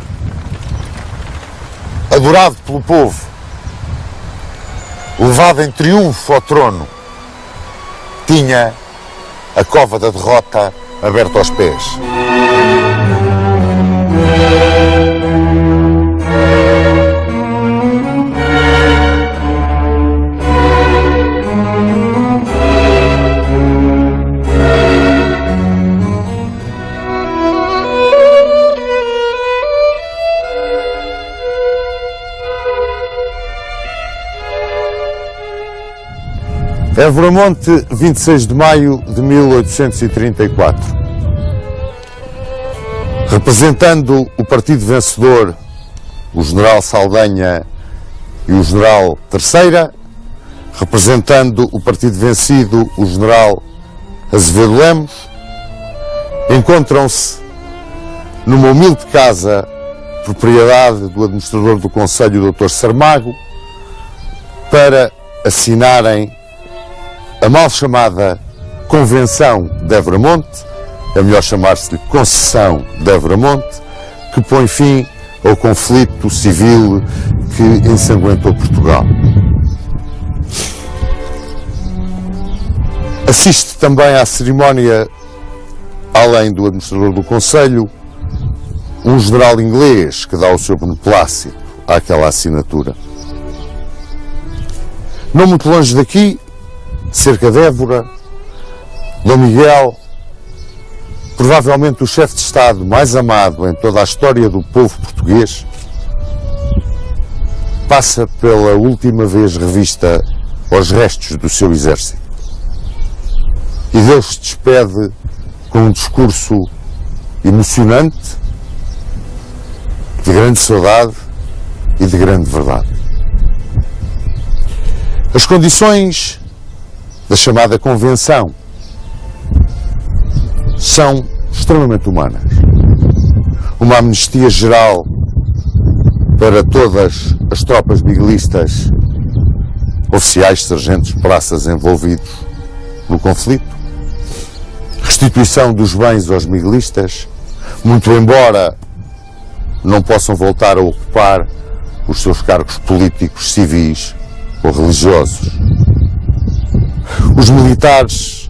adorado pelo povo, levado em triunfo ao trono, tinha a cova da derrota aberta aos pés. Évora-Monte, 26 de maio de 1834. Representando o partido vencedor, o general Saldanha e o general Terceira, representando o partido vencido, o general Azevedo Lemos, encontram-se numa humilde casa, propriedade do administrador do Conselho, Dr. Sarmago, para assinarem a mal chamada Convenção de Évora-Monte, é melhor chamar-se-lhe Concessão de Évora-Monte, que põe fim ao conflito civil que ensanguentou Portugal. Assiste também à cerimónia, além do administrador do Conselho, um general inglês que dá o seu beneplácito àquela assinatura. Não muito longe daqui, cerca de Évora, Dom Miguel provavelmente o chefe de Estado mais amado em toda a história do povo português, passa pela última vez revista aos restos do seu exército e deles se despede com um discurso emocionante, de grande saudade e de grande verdade. As condições da chamada Convenção são extremamente humanas. Uma amnistia geral para todas as tropas miguelistas, oficiais, sargentos, praças envolvidos no conflito, restituição dos bens aos miguelistas, muito embora não possam voltar a ocupar os seus cargos políticos, civis ou religiosos. Os militares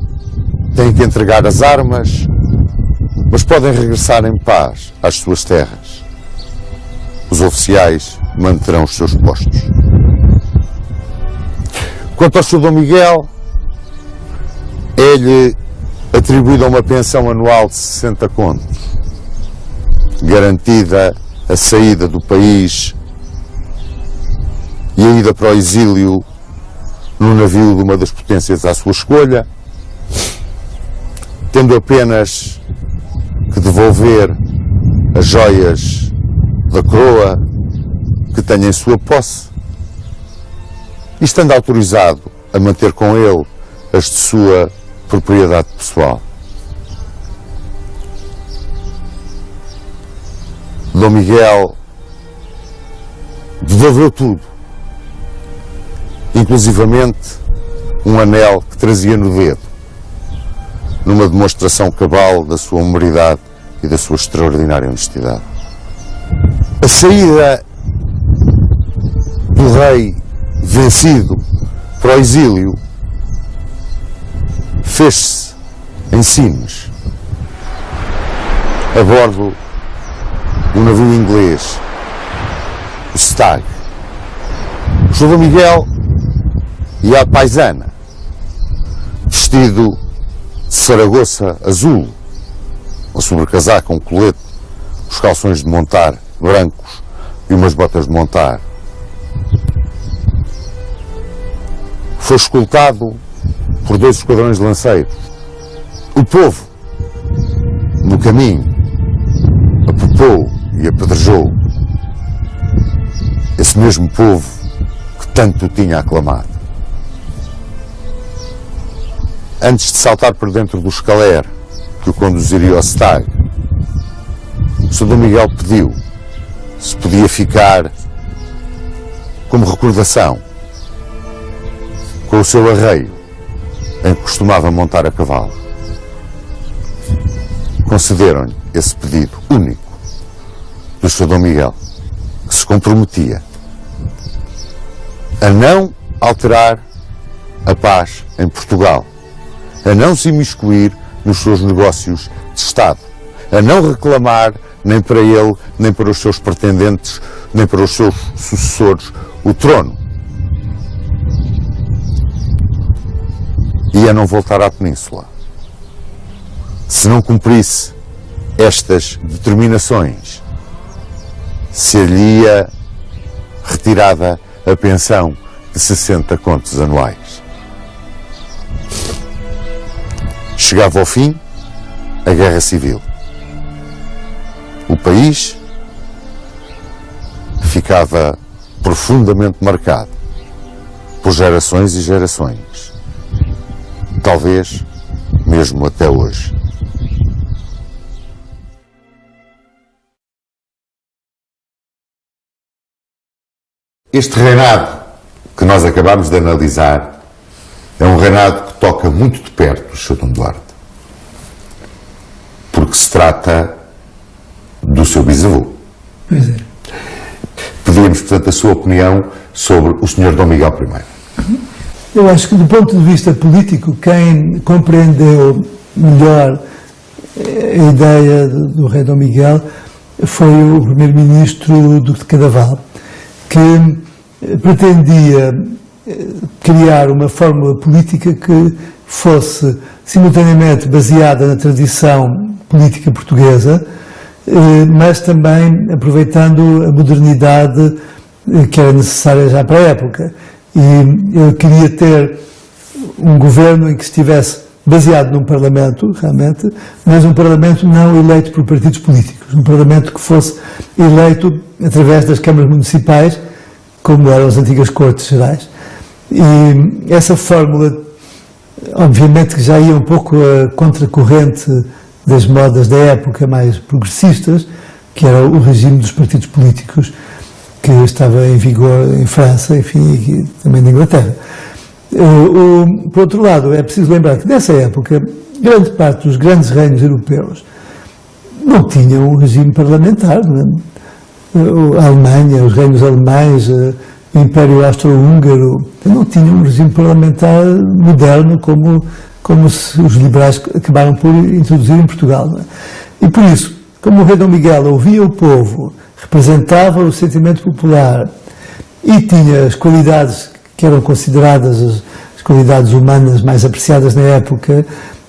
têm que entregar as armas, mas podem regressar em paz às suas terras. Os oficiais manterão os seus postos. Quanto ao Sr. Dom Miguel, é-lhe atribuída uma pensão anual de 60 contos, garantida a saída do país e a ida para o exílio num navio de uma das potências à sua escolha, tendo apenas que devolver as joias da coroa que tenha em sua posse e estando autorizado a manter com ele as de sua propriedade pessoal. Dom Miguel devolveu tudo, inclusivamente um anel que trazia no dedo, numa demonstração cabal da sua hombridade e da sua extraordinária honestidade. A saída do rei vencido para o exílio fez-se em Sines, a bordo do navio inglês, o Stag. O Sr. Dom Miguel ia à paisana, vestido de saragoça azul, um sobrecasaco, um colete, os calções de montar brancos e umas botas de montar. Foi escoltado por 2 esquadrões de lanceiros. O povo, no caminho, apopou e apedrejou esse mesmo povo que tanto o tinha aclamado. Antes de saltar por dentro do escaler que o conduziria ao Stag, o Sr. Dom Miguel pediu se podia ficar como recordação com o seu arreio em que costumava montar a cavalo. Concederam-lhe esse pedido único do Sr. Dom Miguel, que se comprometia a não alterar a paz em Portugal, a não se imiscuir nos seus negócios de Estado, a não reclamar nem para ele, nem para os seus pretendentes, nem para os seus sucessores o trono, e a não voltar à Península. Se não cumprisse estas determinações, ser-lhe-ia retirada a pensão de 60 contos anuais. Chegava ao fim a Guerra Civil. O país ficava profundamente marcado por gerações e gerações, talvez mesmo até hoje. Este reinado que nós acabamos de analisar é um reinado que toca muito de perto o Sr. Dom Duarte, porque se trata do seu bisavô. Pois é. Pedíamos, portanto, a sua opinião sobre o Sr. Dom Miguel I. Eu acho que, do ponto de vista político, quem compreendeu melhor a ideia do rei Dom Miguel foi o primeiro-ministro Duque de Cadaval, que pretendia criar uma fórmula política que fosse simultaneamente baseada na tradição política portuguesa, mas também aproveitando a modernidade que era necessária já para a época. E ele queria ter um governo em que estivesse baseado num parlamento, realmente, mas um parlamento não eleito por partidos políticos, um parlamento que fosse eleito através das câmaras municipais, como eram as antigas Cortes Gerais. E essa fórmula, obviamente, que já ia um pouco a contracorrente das modas da época mais progressistas, que era o regime dos partidos políticos que estava em vigor em França, enfim, e também na Inglaterra. Por outro lado, é preciso lembrar que nessa época, grande parte dos grandes reinos europeus não tinham um regime parlamentar. Não é? A Alemanha, os reinos alemães, o Império Austro-Húngaro, não tinham um regime parlamentar moderno como os liberais acabaram por introduzir em Portugal. Não é? E por isso, como o rei Dom Miguel ouvia o povo, representava o sentimento popular e tinha as qualidades que eram consideradas as qualidades humanas mais apreciadas na época,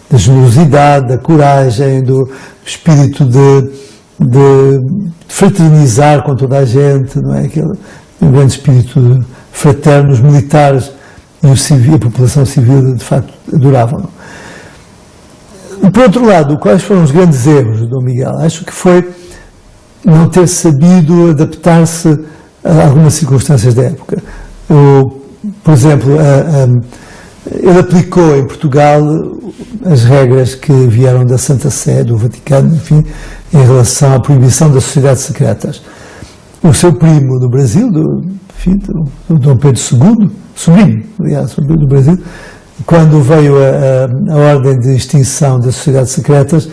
da generosidade, da coragem, do espírito de fraternizar com toda a gente, não é? Um grande espírito fraterno, os militares e a população civil de facto adoravam. Por outro lado, quais foram os grandes erros de Dom Miguel? Acho que foi não ter sabido adaptar-se a algumas circunstâncias da época. Por exemplo, ele aplicou em Portugal as regras que vieram da Santa Sé, do Vaticano, enfim, em relação à proibição das sociedades secretas. O seu primo do Brasil, do Dom Pedro II, sobrinho, aliás, sobrinho do Brasil, quando veio a ordem de extinção das sociedades secretas,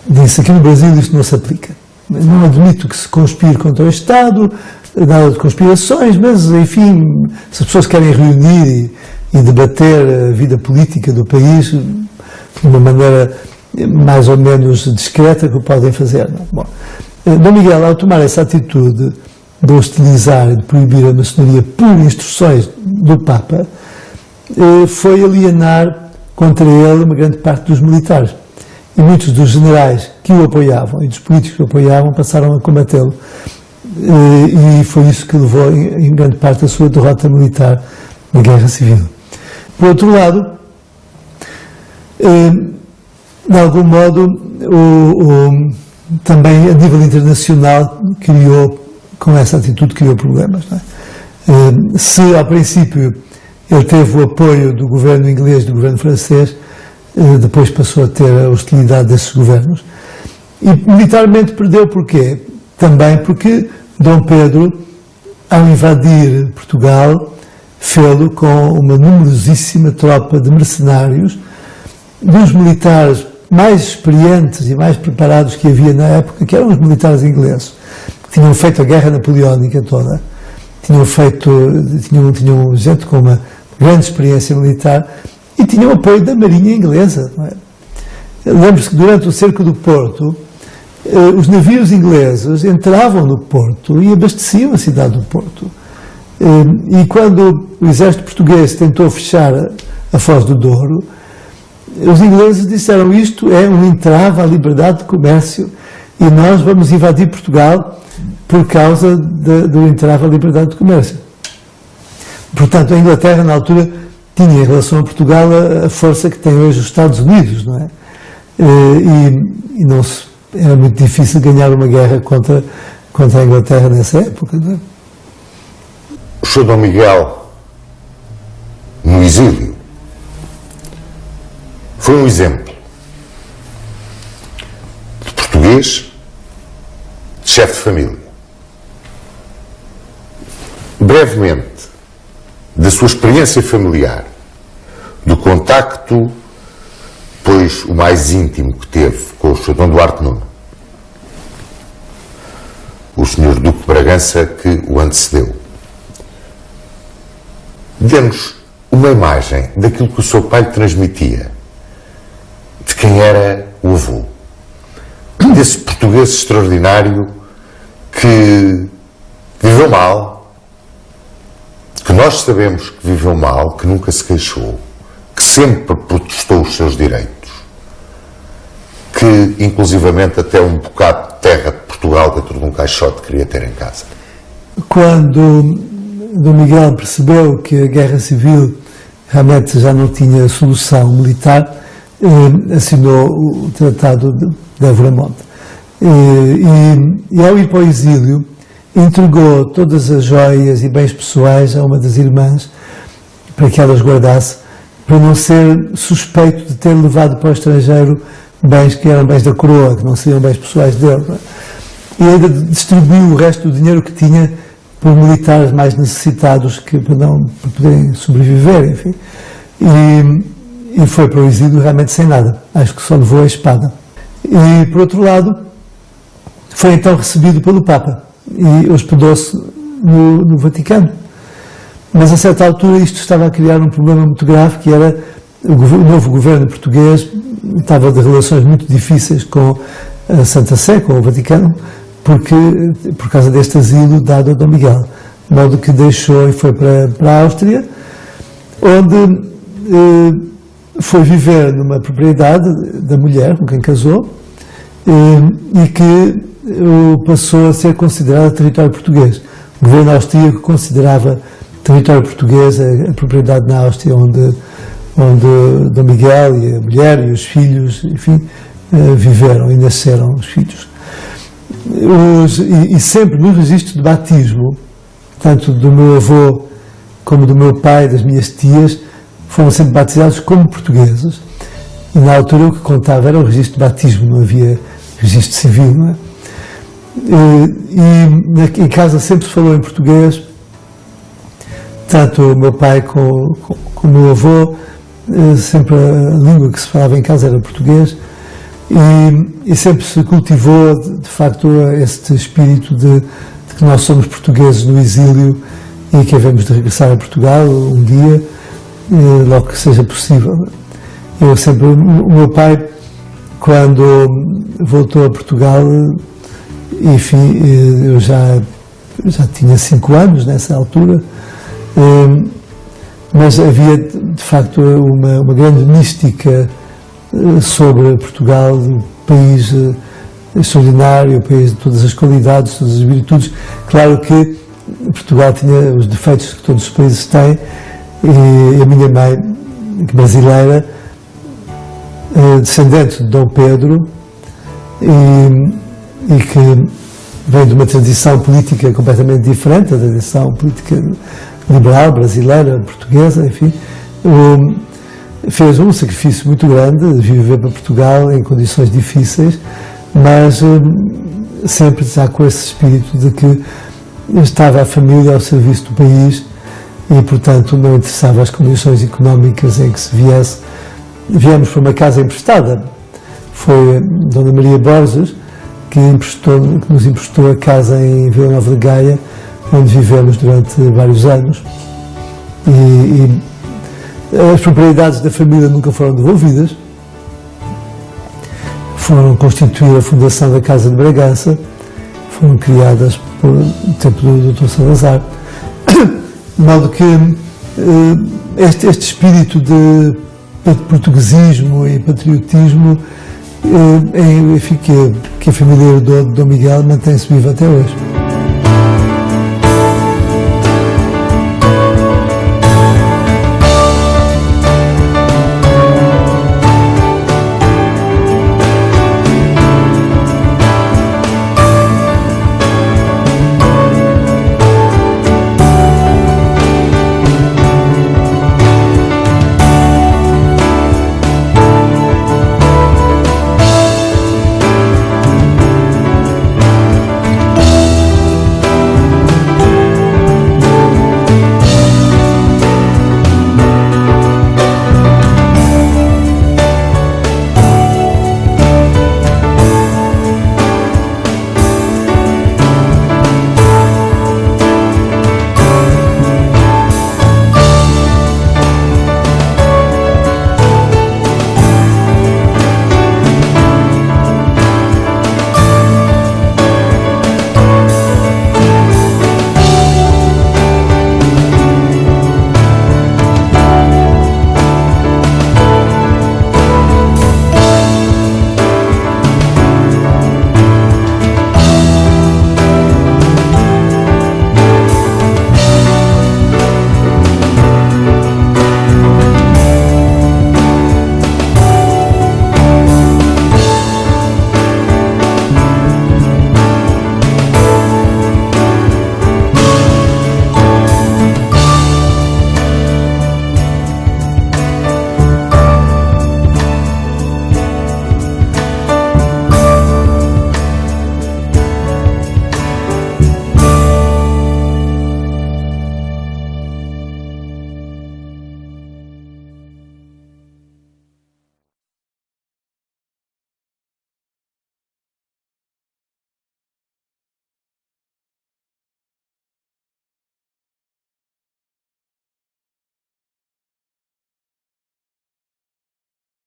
disse: aqui no Brasil isto não se aplica. Não admito que se conspire contra o Estado, nada de conspirações, mas, enfim, se as pessoas querem reunir e debater a vida política do país de uma maneira mais ou menos discreta, que o podem fazer. Não? Bom, Dom Miguel, ao tomar essa atitude de hostilizar e de proibir a maçonaria por instruções do Papa, foi alienar contra ele uma grande parte dos militares. E muitos dos generais que o apoiavam e dos políticos que o apoiavam passaram a combatê-lo. E foi isso que levou, em grande parte, a sua derrota militar na Guerra Civil. Por outro lado, de algum modo, também a nível internacional com essa atitude, criou problemas. Não é? Se, ao princípio, ele teve o apoio do governo inglês e do governo francês, depois passou a ter a hostilidade desses governos. E militarmente perdeu porquê? Também porque Dom Pedro, ao invadir Portugal, fê-lo com uma numerosíssima tropa de mercenários, dos militares mais experientes e mais preparados que havia na época, que eram os militares ingleses, que tinham feito a Guerra Napoleónica toda, tinham gente com uma grande experiência militar e tinham apoio da Marinha Inglesa. Não é? Lembro-se que durante o cerco do Porto, os navios ingleses entravam no Porto e abasteciam a cidade do Porto. E quando o exército português tentou fechar a Foz do Douro, os ingleses disseram: isto é um entrave à liberdade de comércio e nós vamos invadir Portugal por causa do entrave à liberdade de comércio. Portanto, a Inglaterra, na altura, tinha em relação a Portugal a força que tem hoje os Estados Unidos, não é? E não era muito difícil ganhar uma guerra contra a Inglaterra nessa época, não é? O Sr. Dom Miguel, no exílio, foi um exemplo de português, de chefe de família. Brevemente, da sua experiência familiar, do contacto, pois o mais íntimo que teve com o Sr. Dom Duarte Nuno, o Sr. Duque de Bragança que o antecedeu. Dê-nos uma imagem daquilo que o seu pai lhe transmitia, de quem era o avô, desse português extraordinário que viveu mal, que nós sabemos que viveu mal, que nunca se queixou, que sempre protestou os seus direitos, que inclusivamente até um bocado de terra de Portugal dentro de um caixote queria ter em casa. Quando Dom Miguel percebeu que a guerra civil realmente já não tinha solução militar, assinou o Tratado de Évora-Monte. E ao ir para o exílio, entregou todas as joias e bens pessoais a uma das irmãs para que elas guardasse, para não ser suspeito de ter levado para o estrangeiro bens que eram bens da coroa, que não seriam bens pessoais dele. E ainda distribuiu o resto do dinheiro que tinha por militares mais necessitados para poderem sobreviver, enfim. E foi para o exílio realmente sem nada. Acho que só levou a espada. E, por outro lado, foi então recebido pelo Papa e hospedou-se no Vaticano. Mas, a certa altura, isto estava a criar um problema muito grave, que era o novo governo português estava de relações muito difíceis com a Santa Sé, com o Vaticano, por causa deste asilo dado a Dom Miguel. De modo que deixou e foi para a Áustria, onde foi viver numa propriedade da mulher com quem casou e que passou a ser considerado território português. O governo austríaco considerava território português a propriedade na Áustria onde Dom Miguel e a mulher e os filhos, enfim, viveram e nasceram os filhos. E sempre no registro de batismo, tanto do meu avô como do meu pai e das minhas tias, foram sempre batizados como portugueses. E na altura o que contava era o registro de batismo, não havia registro civil, não é? E em casa sempre se falou em português, tanto o meu pai como o meu avô, sempre a língua que se falava em casa era português, e sempre se cultivou, de facto, este espírito de que nós somos portugueses no exílio e que havemos de regressar a Portugal um dia, logo que seja possível. O meu pai, quando voltou a Portugal, enfim, eu já tinha 5 anos nessa altura, mas havia de facto uma grande mística sobre Portugal, um país extraordinário, um país de todas as qualidades, todas as virtudes. Claro que Portugal tinha os defeitos que todos os países têm, e a minha mãe, brasileira, descendente de Dom Pedro, e que vem de uma tradição política completamente diferente, da tradição política liberal, brasileira, portuguesa, enfim, fez um sacrifício muito grande de viver para Portugal em condições difíceis, mas sempre já com esse espírito de que estava a família ao serviço do país e, portanto, não interessava as condições económicas em que se viesse. Viemos para uma casa emprestada. Foi Dona Maria Borges que nos emprestou a casa em Vila Nova de Gaia, onde vivemos durante vários anos. E as propriedades da família nunca foram devolvidas. Foram constituir a fundação da Casa de Bragança, foram criadas no tempo do Dr. Salazar. De modo que este espírito de portuguesismo e patriotismo enfim, que a família herdou de Dom Miguel mantém-se viva até hoje.